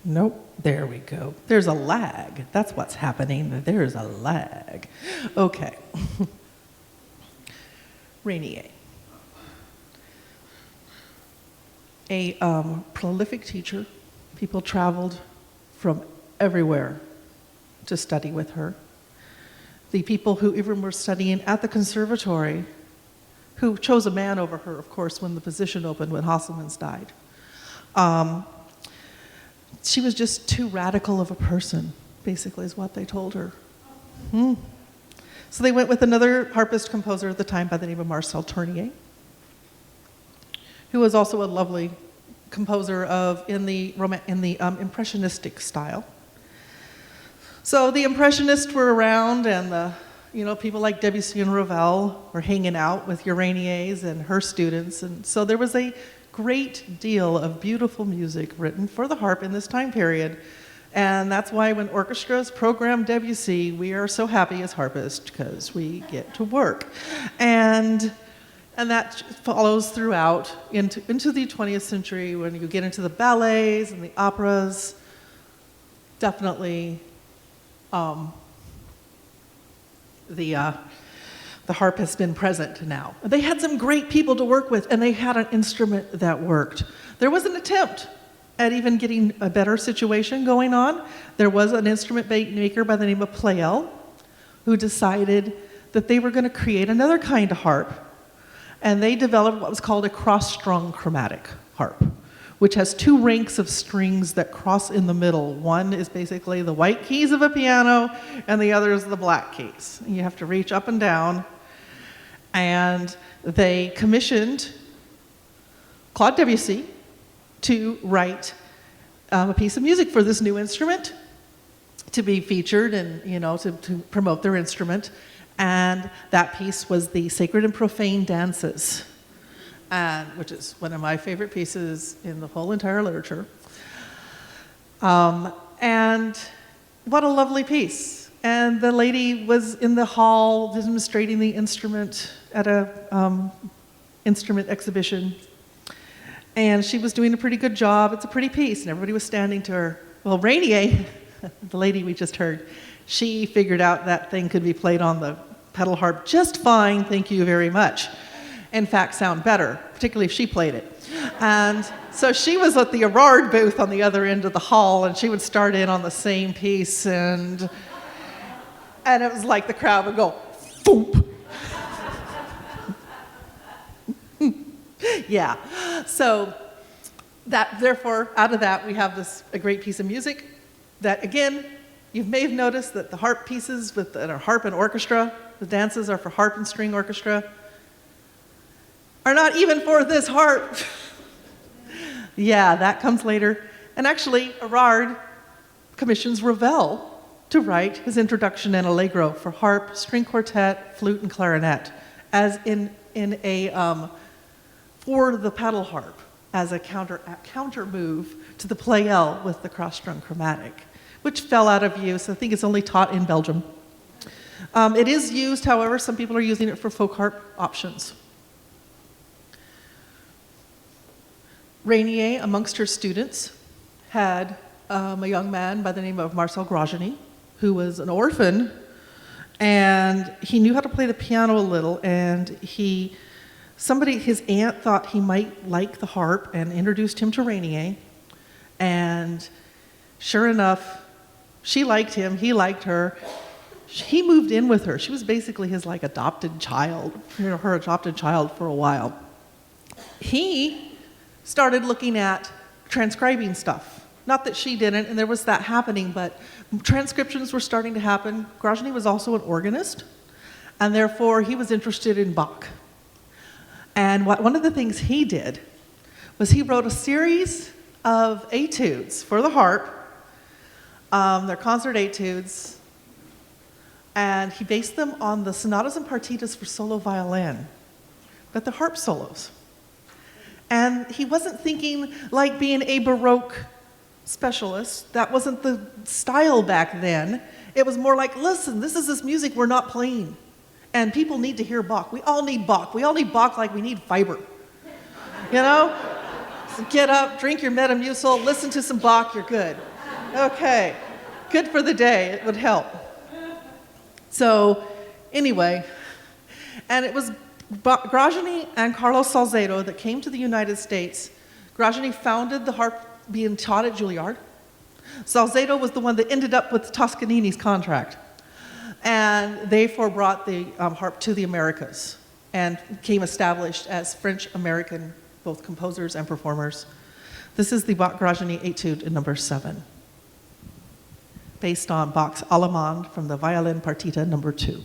B: Nope. There we go. There's a lag. That's what's happening. There's a lag. Okay. Rainier. A prolific teacher. People traveled from everywhere to study with her. The people who even were studying at the conservatory, who chose a man over her, of course, when the position opened when Hasselmans died. She was just too radical of a person, basically, is what they told her. So they went with another harpist composer at the time by the name of Marcel Tournier, who was also a lovely composer in the impressionistic style. So the impressionists were around, and people like Debussy and Ravel were hanging out with Uraniers and her students, and so there was a great deal of beautiful music written for the harp in this time period. And that's why when orchestras program Debussy, we are so happy as harpists because we get to work. And that follows throughout into the 20th century when you get into the ballets and the operas. Definitely the harp has been present now. They had some great people to work with, and they had an instrument that worked. There was an attempt at even getting a better situation going on. There was an instrument maker by the name of Pleyel who decided that they were going to create another kind of harp, and they developed what was called a cross-strung chromatic harp, which has two ranks of strings that cross in the middle. One is basically the white keys of a piano, and the other is the black keys. You have to reach up and down. And they commissioned Claude Debussy to write a piece of music for this new instrument to be featured and, to promote their instrument. And that piece was the Sacred and Profane Dances, which is one of my favorite pieces in the whole entire literature. And what a lovely piece. And the lady was in the hall demonstrating the instrument at a instrument exhibition. And she was doing a pretty good job. It's a pretty piece, and everybody was standing to her. Well, Rainier, the lady we just heard, she figured out that thing could be played on the pedal harp just fine, thank you very much. In fact, sound better, particularly if she played it. And so she was at the Erard booth on the other end of the hall, and she would start in on the same piece, and it was like the crowd would go, "Foop." Yeah. So therefore, out of that, we have a great piece of music that, again, you may have noticed that the harp pieces that are harp and orchestra, the dances are for harp and string orchestra, are not even for this harp. Yeah, that comes later. And actually, Erard commissions Ravel to write his introduction and allegro for harp, string quartet, flute, and clarinet, as in a for the pedal harp as a counter move to the Pleyel with the cross-strung chromatic, which fell out of use. I think it's only taught in Belgium. It is used, however, some people are using it for folk harp options. Rainier, amongst her students, had a young man by the name of Marcel Grosjeanny, who was an orphan, and he knew how to play the piano a little, and his aunt thought he might like the harp and introduced him to Rainier, and sure enough, she liked him, he liked her. He moved in with her. She was basically his adopted child, her adopted child for a while. He started looking at transcribing stuff. Not that she didn't, and there was that happening, but transcriptions were starting to happen. Grosjeanny was also an organist, and therefore he was interested in Bach. And one of the things he did was he wrote a series of etudes for the harp. They're concert etudes, and he based them on the sonatas and partitas for solo violin, but the harp solos. And he wasn't thinking like being a Baroque specialist. That wasn't the style back then. It was more like, listen, this music we're not playing. And people need to hear Bach. We all need Bach. We all need Bach like we need fiber. So get up, drink your Metamucil, listen to some Bach, you're good. Okay, good for the day. It would help. So, anyway, and it was Graziani and Carlos Salcedo that came to the United States. Graziani founded the harp being taught at Juilliard. Salcedo was the one that ended up with Toscanini's contract. And they brought the harp to the Americas and became established as French-American, both composers and performers. This is the Bach Graziani Etude in number 7, based on Bach's Allemande from the Violin Partita number 2.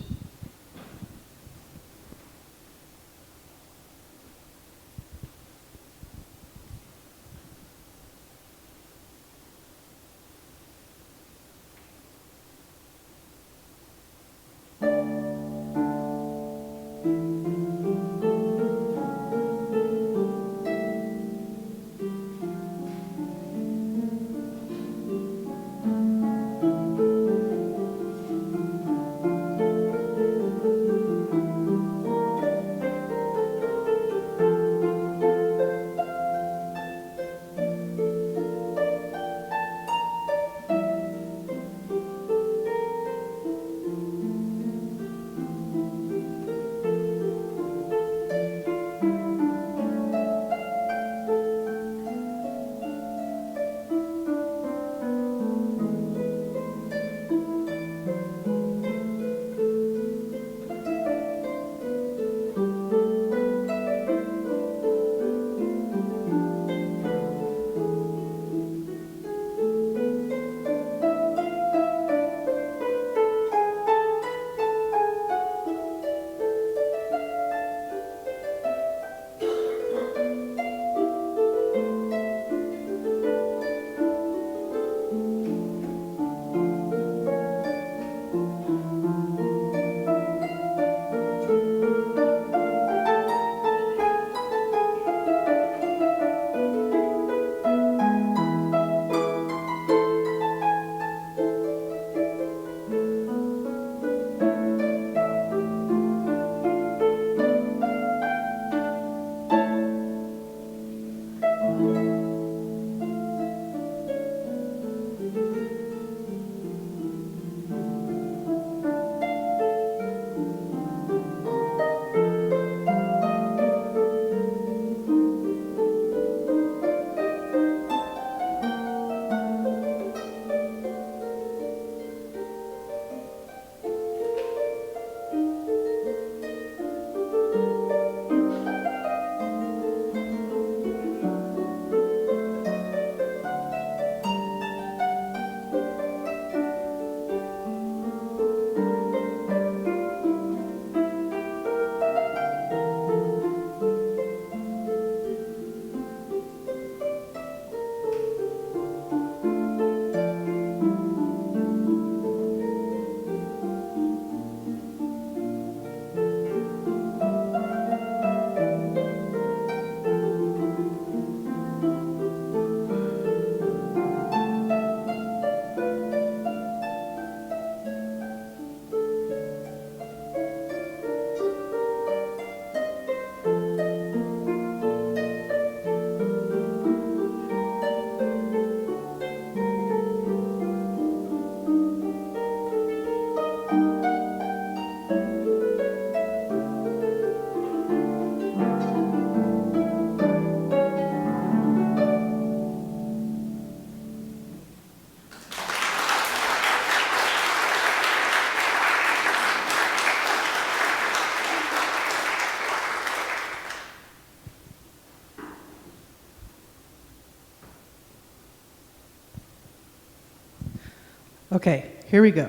B: Okay, here we go.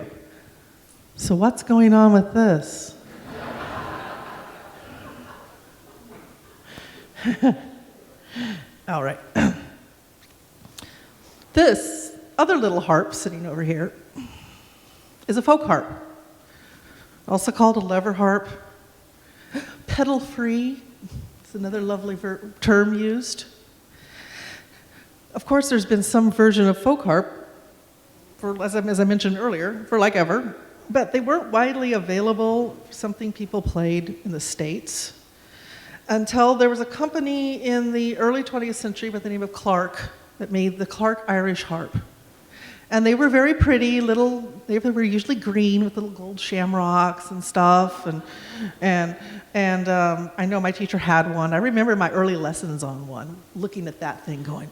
B: So what's going on with this? All right. This other little harp sitting over here is a folk harp, also called a lever harp, pedal-free. It's another lovely term used. Of course, there's been some version of folk harp, as I mentioned earlier, for like ever, but they weren't widely available, something people played in the States, until there was a company in the early 20th century by the name of Clark that made the Clark Irish harp. And they were very pretty, they were usually green with little gold shamrocks and stuff. And I know my teacher had one. I remember my early lessons on one, looking at that thing going,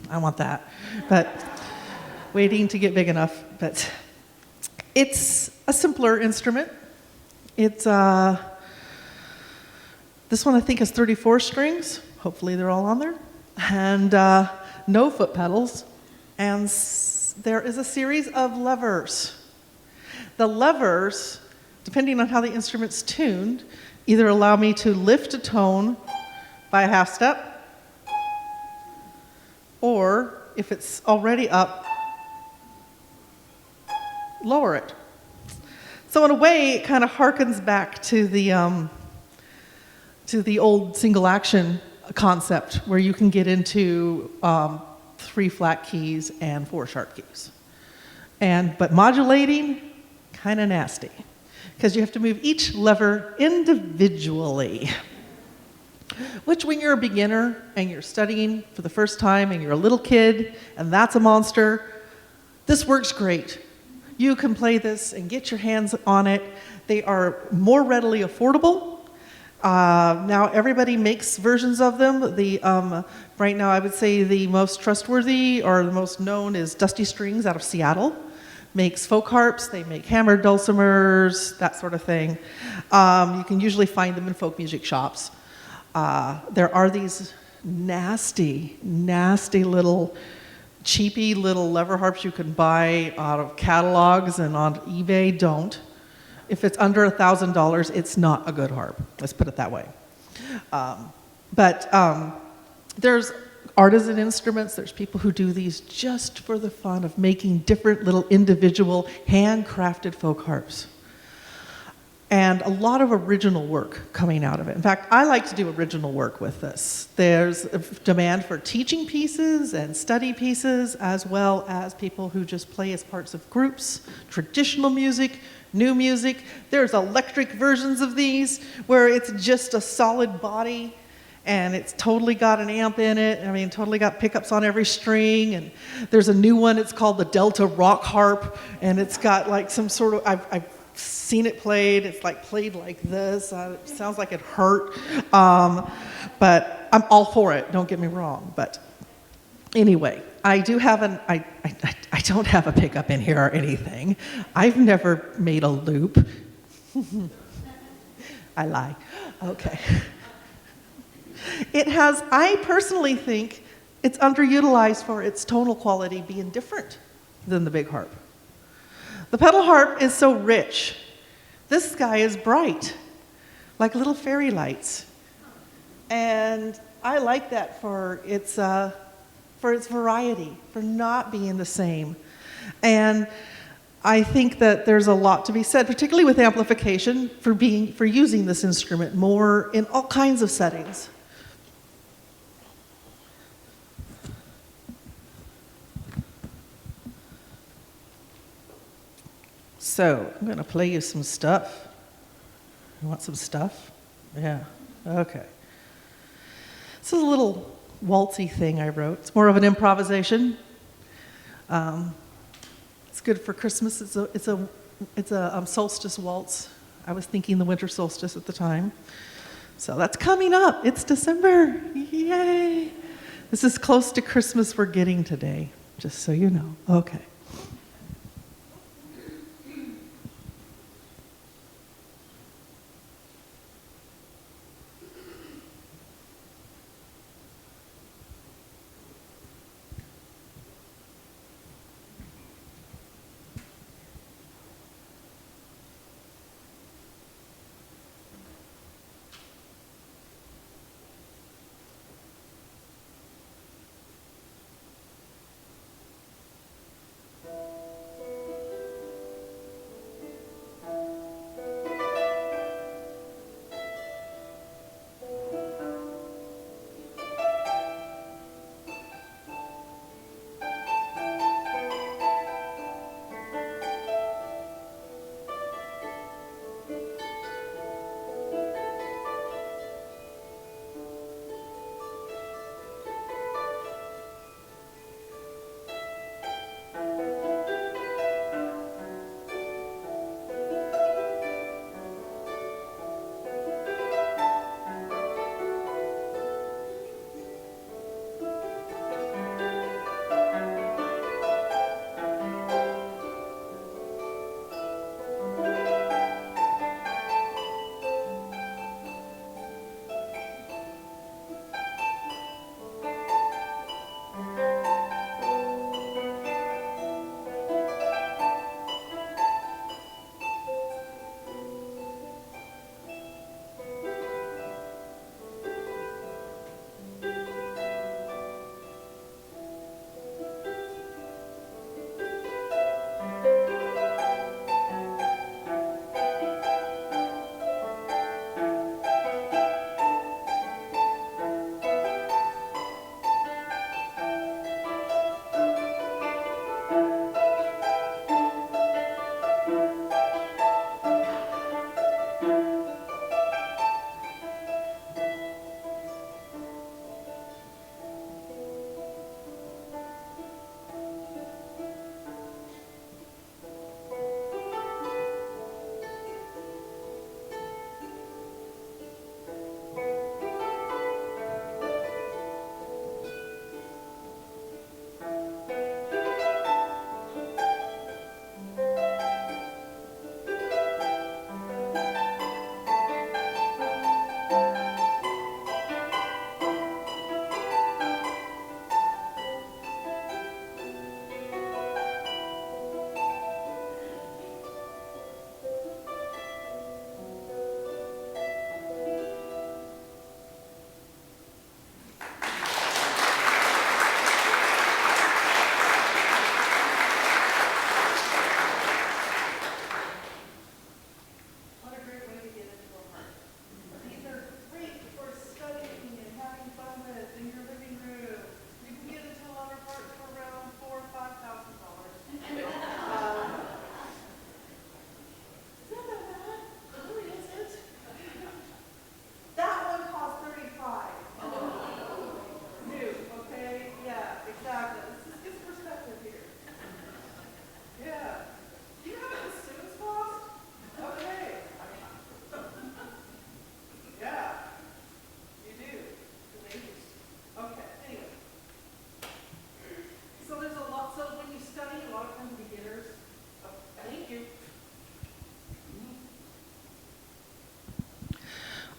B: I want that. But waiting to get big enough. But it's a simpler instrument. It's, this one I think has 34 strings. Hopefully they're all on there. And no foot pedals. And there is a series of levers. The levers, depending on how the instrument's tuned, either allow me to lift a tone by a half step, or if it's already up, lower it. So in a way, it kind of harkens back to the old single action concept where you can get into 3 flat keys and 4 sharp keys. But modulating, kind of nasty, because you have to move each lever individually. Which when you're a beginner and you're studying for the first time and you're a little kid and that's a monster, this works great. You can play this and get your hands on it. They are more readily affordable. Now everybody makes versions of them. Right now I would say the most trustworthy or the most known is Dusty Strings out of Seattle. Makes folk harps, they make hammered dulcimers, that sort of thing. You can usually find them in folk music shops. There are these nasty, nasty little, cheapy little lever harps you can buy out of catalogs and on eBay. Don't. If it's under $1,000, it's not a good harp. Let's put it that way. There's artisan instruments. There's people who do these just for the fun of making different little individual handcrafted folk harps. And a lot of original work coming out of it. In fact, I like to do original work with this. There's a demand for teaching pieces and study pieces, as well as people who just play as parts of groups, traditional music, new music. There's electric versions of these where it's just a solid body and it's totally got an amp in it. I mean, totally got pickups on every string. And there's a new one, it's called the Delta Rock Harp, and it's got like some sort of, I've seen it played. It's like played like this. It sounds like it hurt. But I'm all for it, don't get me wrong. But anyway, I do have I don't have a pickup in here or anything. I've never made a loop. I lie. Okay. I personally think it's underutilized for its tonal quality being different than the big harp. The pedal harp is so rich. This guy is bright, like little fairy lights. And I like that for its variety, for not being the same. And I think that there's a lot to be said, particularly with amplification, for using this instrument more in all kinds of settings. So, I'm going to play you some stuff. You want some stuff? Yeah, okay. This is a little waltzy thing I wrote. It's more of an improvisation. It's good for Christmas. It's a solstice waltz. I was thinking the winter solstice at the time. So that's coming up. It's December. Yay! This is close to Christmas we're getting today, just so you know. Okay.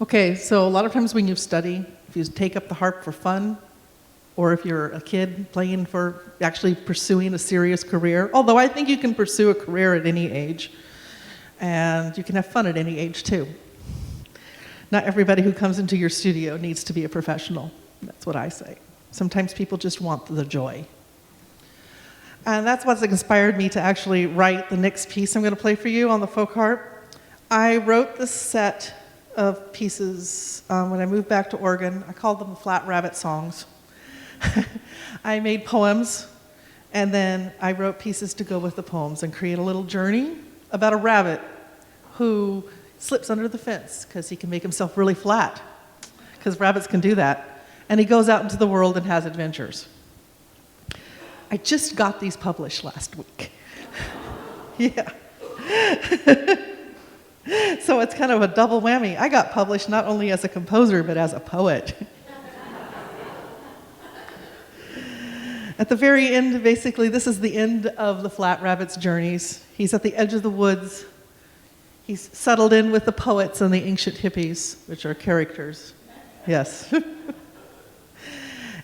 B: Okay, so a lot of times when you study, if you take up the harp for fun, or if you're a kid playing for actually pursuing a serious career, although I think you can pursue a career at any age, and you can have fun at any age too. Not everybody who comes into your studio needs to be a professional. That's what I say. Sometimes people just want the joy. And that's what's inspired me to actually write the next piece I'm going to play for you on the folk harp. I wrote this set of pieces when I moved back to Oregon. I called them the Flat Rabbit Songs. I made poems, and then I wrote pieces to go with the poems and create a little journey about a rabbit who slips under the fence because he can make himself really flat, because rabbits can do that. And he goes out into the world and has adventures. I just got these published last week. Yeah. So it's kind of a double whammy. I got published not only as a composer, but as a poet. At the very end, basically, this is the end of the Flat Rabbit's journeys. He's at the edge of the woods. He's settled in with the poets and the ancient hippies, which are characters. Yes.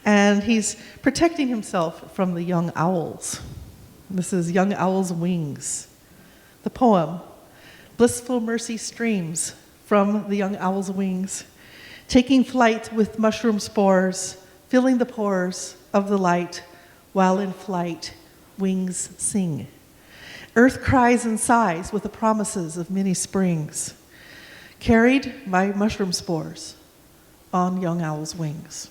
B: And he's protecting himself from the young owls. This is Young Owl's Wings. The poem, blissful mercy streams from the young owl's wings, taking flight with mushroom spores, filling the pores of the light, while in flight wings sing. Earth cries and sighs with the promises of many springs, carried by mushroom spores on young owl's wings.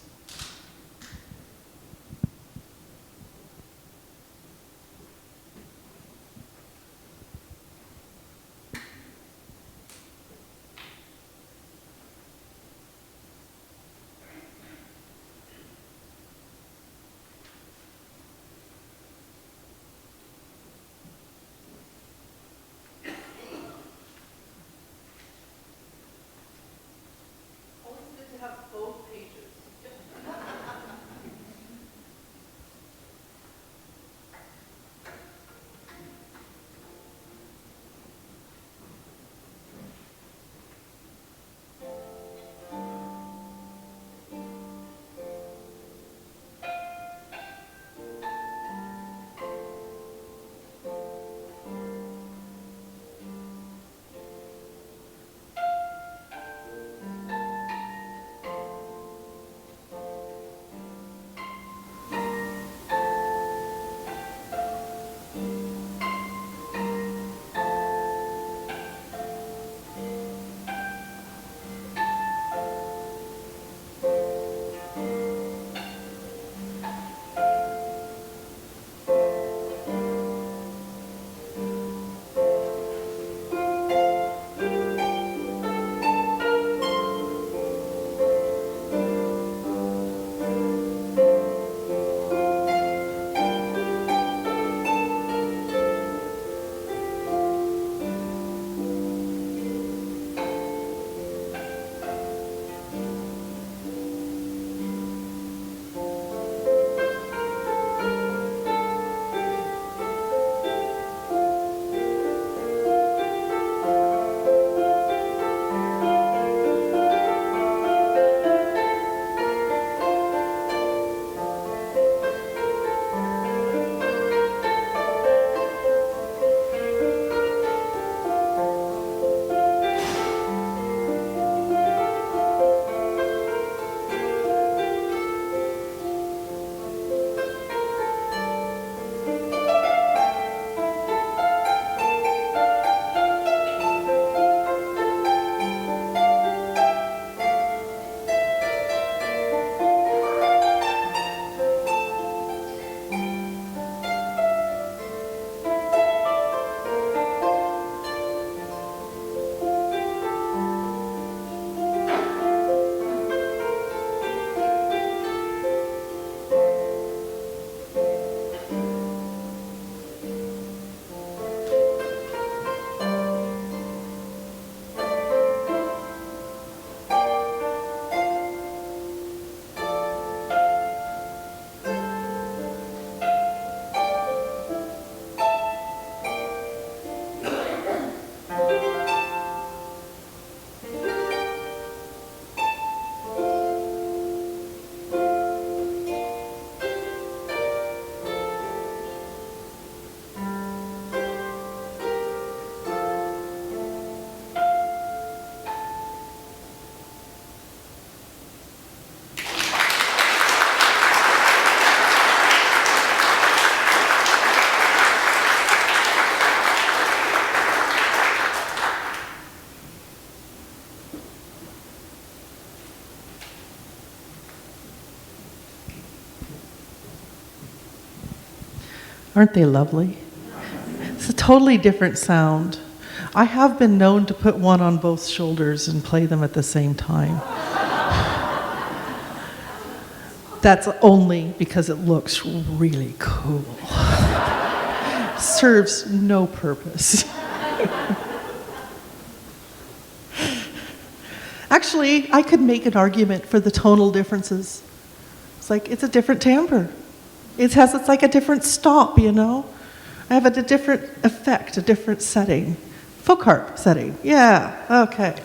B: Always good to have both pages. Aren't they lovely? It's a totally different sound. I have been known to put one on both shoulders and play them at the same time. That's only because it looks really cool. Serves no purpose. Actually, I could make an argument for the tonal differences. It's like, it's a different timbre. It's like a different stop, you know? I have a different effect, a different setting. Folk harp setting, yeah, okay.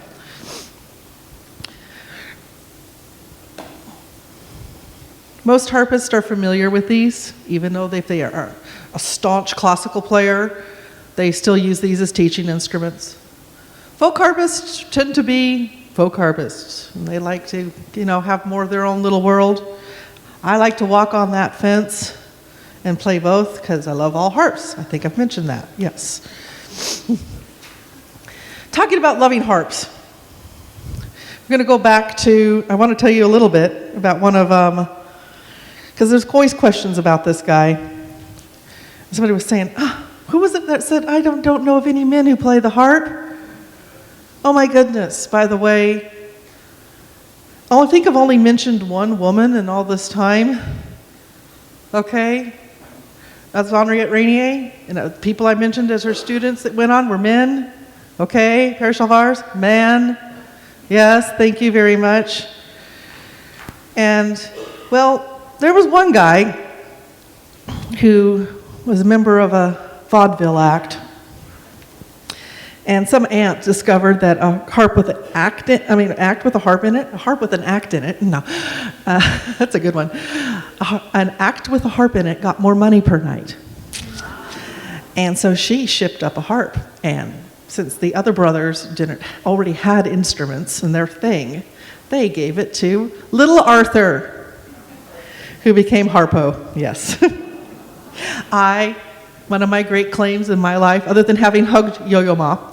B: Most harpists are familiar with these, even though if they are a staunch classical player, they still use these as teaching instruments. Folk harpists tend to be folk harpists. And they like to, have more of their own little world. I like to walk on that fence and play both because I love all harps. I think I've mentioned that, yes. Talking about loving harps. We're going to go back to, I want to tell you a little bit about one of because there's always questions about this guy. Somebody was saying, who was it that said, I don't know of any men who play the harp? Oh my goodness, by the way, I think I've only mentioned one woman in all this time. Okay? That's Henriette Rainier. And people I mentioned as her students that went on were men. Okay? Père Chalvars, man. Yes, thank you very much. And, well, there was one guy who was a member of a vaudeville act, and some aunt discovered that a harp with an act with a harp in it, a harp with an act in it, no, that's a good one. An act with a harp in it got more money per night. And so she shipped up a harp, and since the other brothers already had instruments in their thing, they gave it to little Arthur, who became Harpo, yes. One of my great claims in my life, other than having hugged Yo-Yo Ma,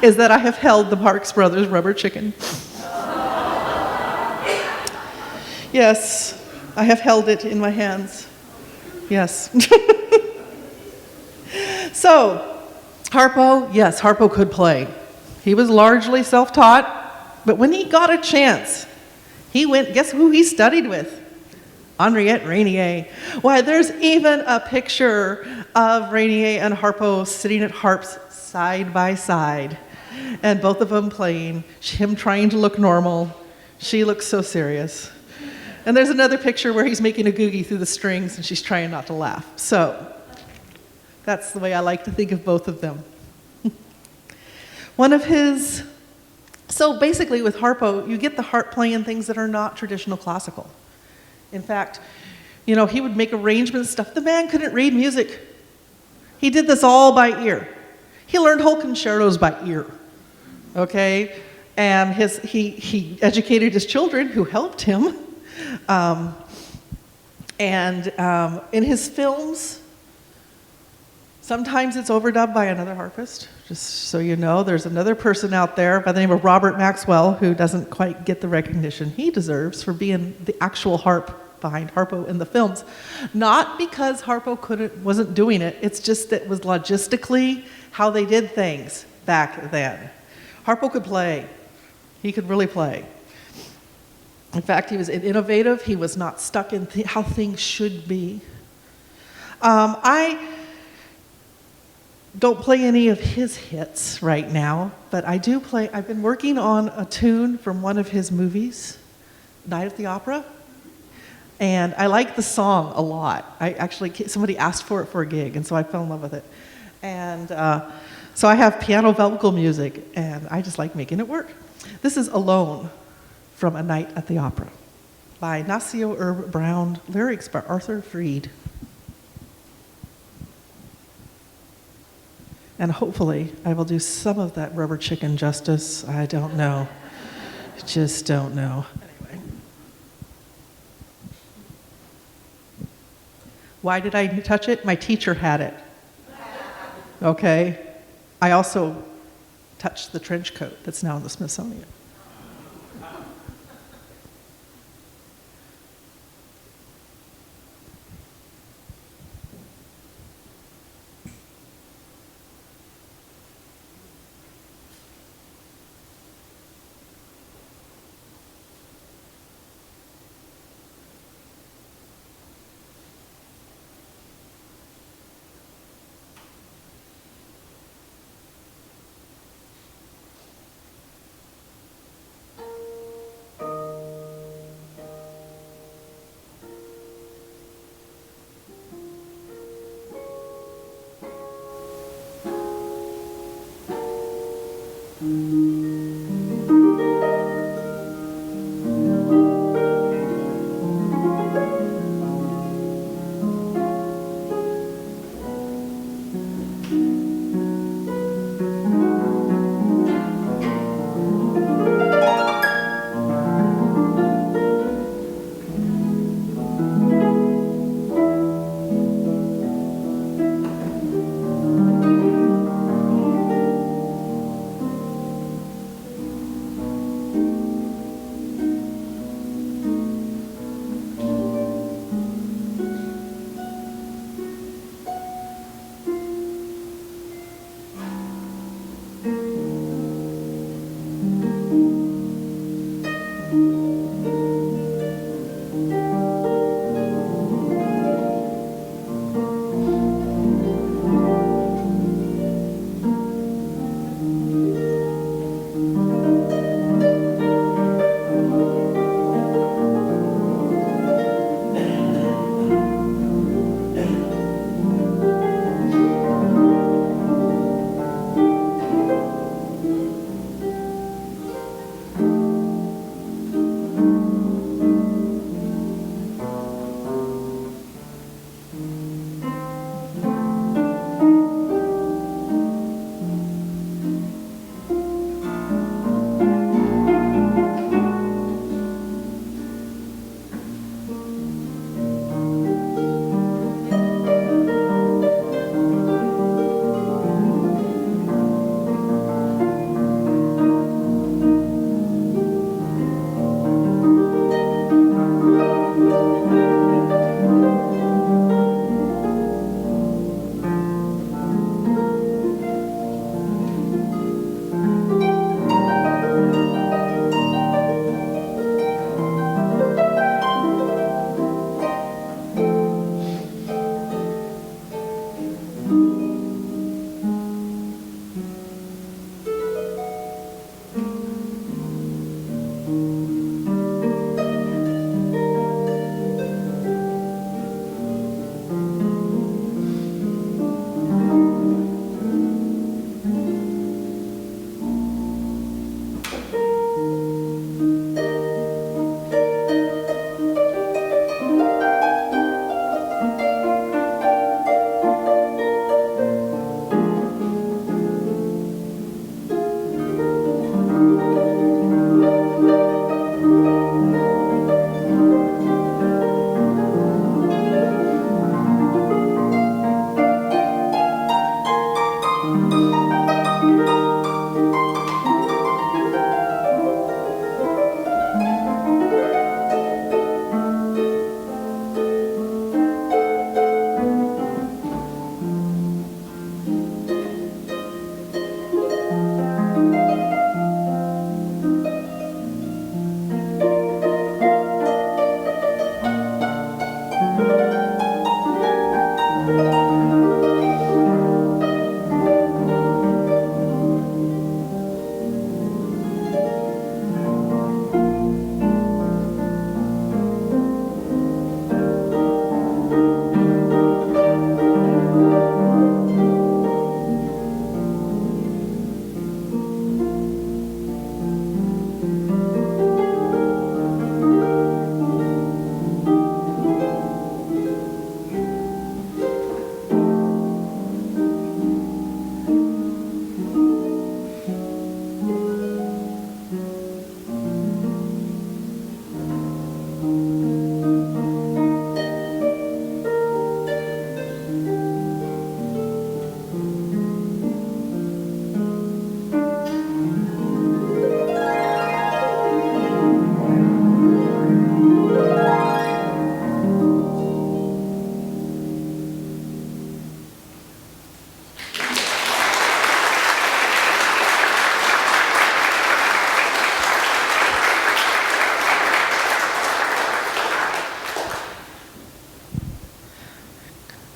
B: is that I have held the Marx Brothers rubber chicken. Yes, I have held it in my hands. Yes. So, Harpo, yes, Harpo could play. He was largely self-taught, but when he got a chance, he went, guess who he studied with? Henriette Rainier. Why, there's even a picture of Rainier and Harpo sitting at harps side by side, and both of them playing, him trying to look normal. She looks so serious. And there's another picture where he's making a googie through the strings, and she's trying not to laugh. So, that's the way I like to think of both of them. So basically with Harpo, you get the harp playing things that are not traditional classical. In fact, he would make arrangements, stuff. The man couldn't read music. He did this all by ear. He learned whole concertos by ear, okay? And he educated his children who helped him. In his films, sometimes it's overdubbed by another harpist. Just so you know, there's another person out there by the name of Robert Maxwell who doesn't quite get the recognition he deserves for being the actual harp behind Harpo in the films. Not because Harpo wasn't doing it, it's just that it was logistically how they did things back then. Harpo could play. He could really play. In fact, he was innovative. He was not stuck in how things should be. I don't play any of his hits right now, but I do play. I've been working on a tune from one of his movies, Night at the Opera, and I like the song a lot. Somebody asked for it for a gig, and so I fell in love with it. And so I have piano vocal music, and I just like making it work. This is Alone from A Night at the Opera by Nacio Herb Brown, lyrics by Arthur Freed. And hopefully I will do some of that rubber chicken justice. I don't know. Just don't know. Anyway. Why did I touch it? My teacher had it. Okay. I also touched the trench coat that's now in the Smithsonian.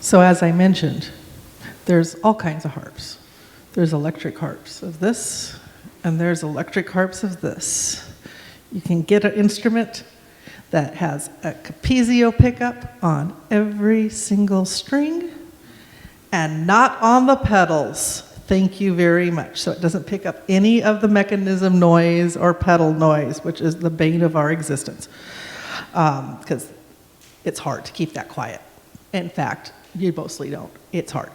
B: So as I mentioned, there's all kinds of harps. There's electric harps of this, and there's electric harps of this. You can get an instrument that has a Capezio pickup on every single string and not on the pedals. Thank you very much. So it doesn't pick up any of the mechanism noise or pedal noise, which is the bane of our existence, because it's hard to keep that quiet. In fact, you mostly don't. It's hard.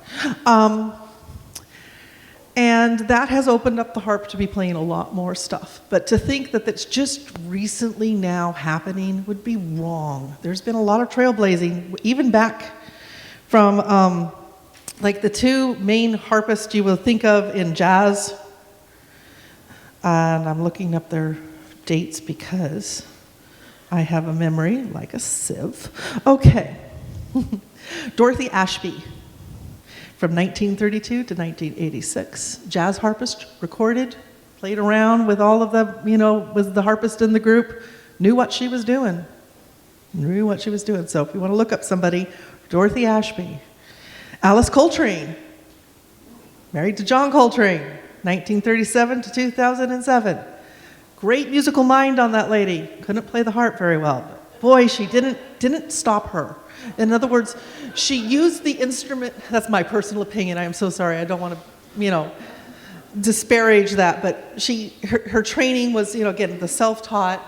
B: And that has opened up the harp to be playing a lot more stuff. But to think that that's just recently now happening would be wrong. There's been a lot of trailblazing, even back from like the two main harpists you will think of in jazz. And I'm looking up their dates because I have a memory like a sieve. Okay. Dorothy Ashby. From 1932 to 1986, jazz harpist, recorded, played around with all of the, was the harpist in the group, knew what she was doing. So if you want to look up somebody, Dorothy Ashby. Alice Coltrane, married to John Coltrane, 1937 to 2007. Great musical mind on that lady. Couldn't play the harp very well. But boy, she didn't stop her. In other words, she used the instrument. That's my personal opinion. I am so sorry. I don't want to, disparage that. But her training was, again, the self-taught,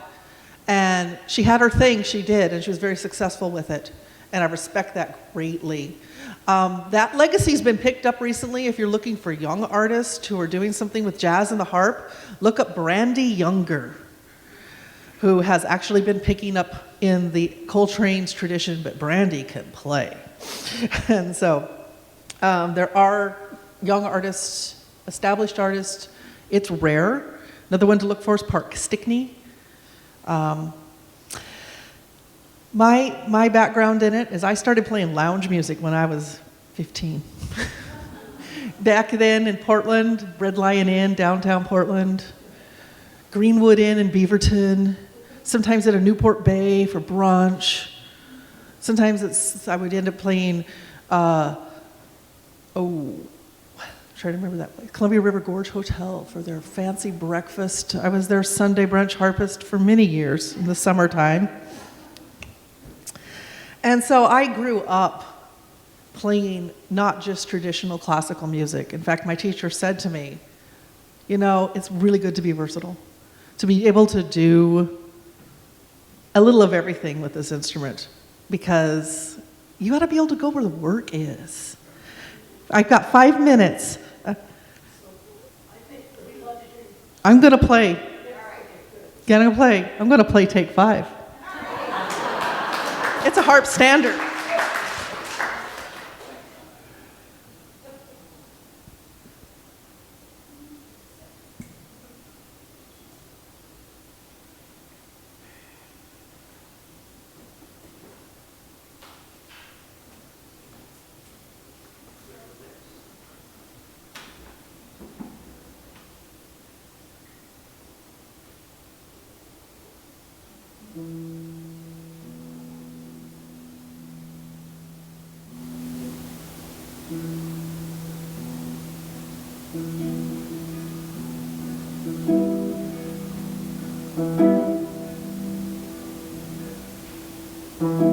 B: And she had her thing, she did, and she was very successful with it. And I respect that greatly. That legacy's been picked up recently. If you're looking for young artists who are doing something with jazz and the harp, look up Brandy Younger, who has actually been picking up in the Coltrane's tradition, but Brandy can play. And so there are young artists, established artists. It's rare. Another one to look for is Park Stickney. My background in it is I started playing lounge music when I was 15. Back then in Portland, Red Lion Inn, downtown Portland, Greenwood Inn in Beaverton, sometimes at a Newport Bay for brunch. Sometimes I would end up playing, trying to remember that place, Columbia River Gorge Hotel for their fancy breakfast. I was their Sunday brunch harpist for many years in the summertime. And so I grew up playing not just traditional classical music. In fact, my teacher said to me, you know, it's really good to be versatile, to be able to do a little of everything with this instrument, because you got to be able to go where the work is. I've got 5 minutes. I'm going to play. I'm going to play Take 5. It's a harp standard.
H: Thank you.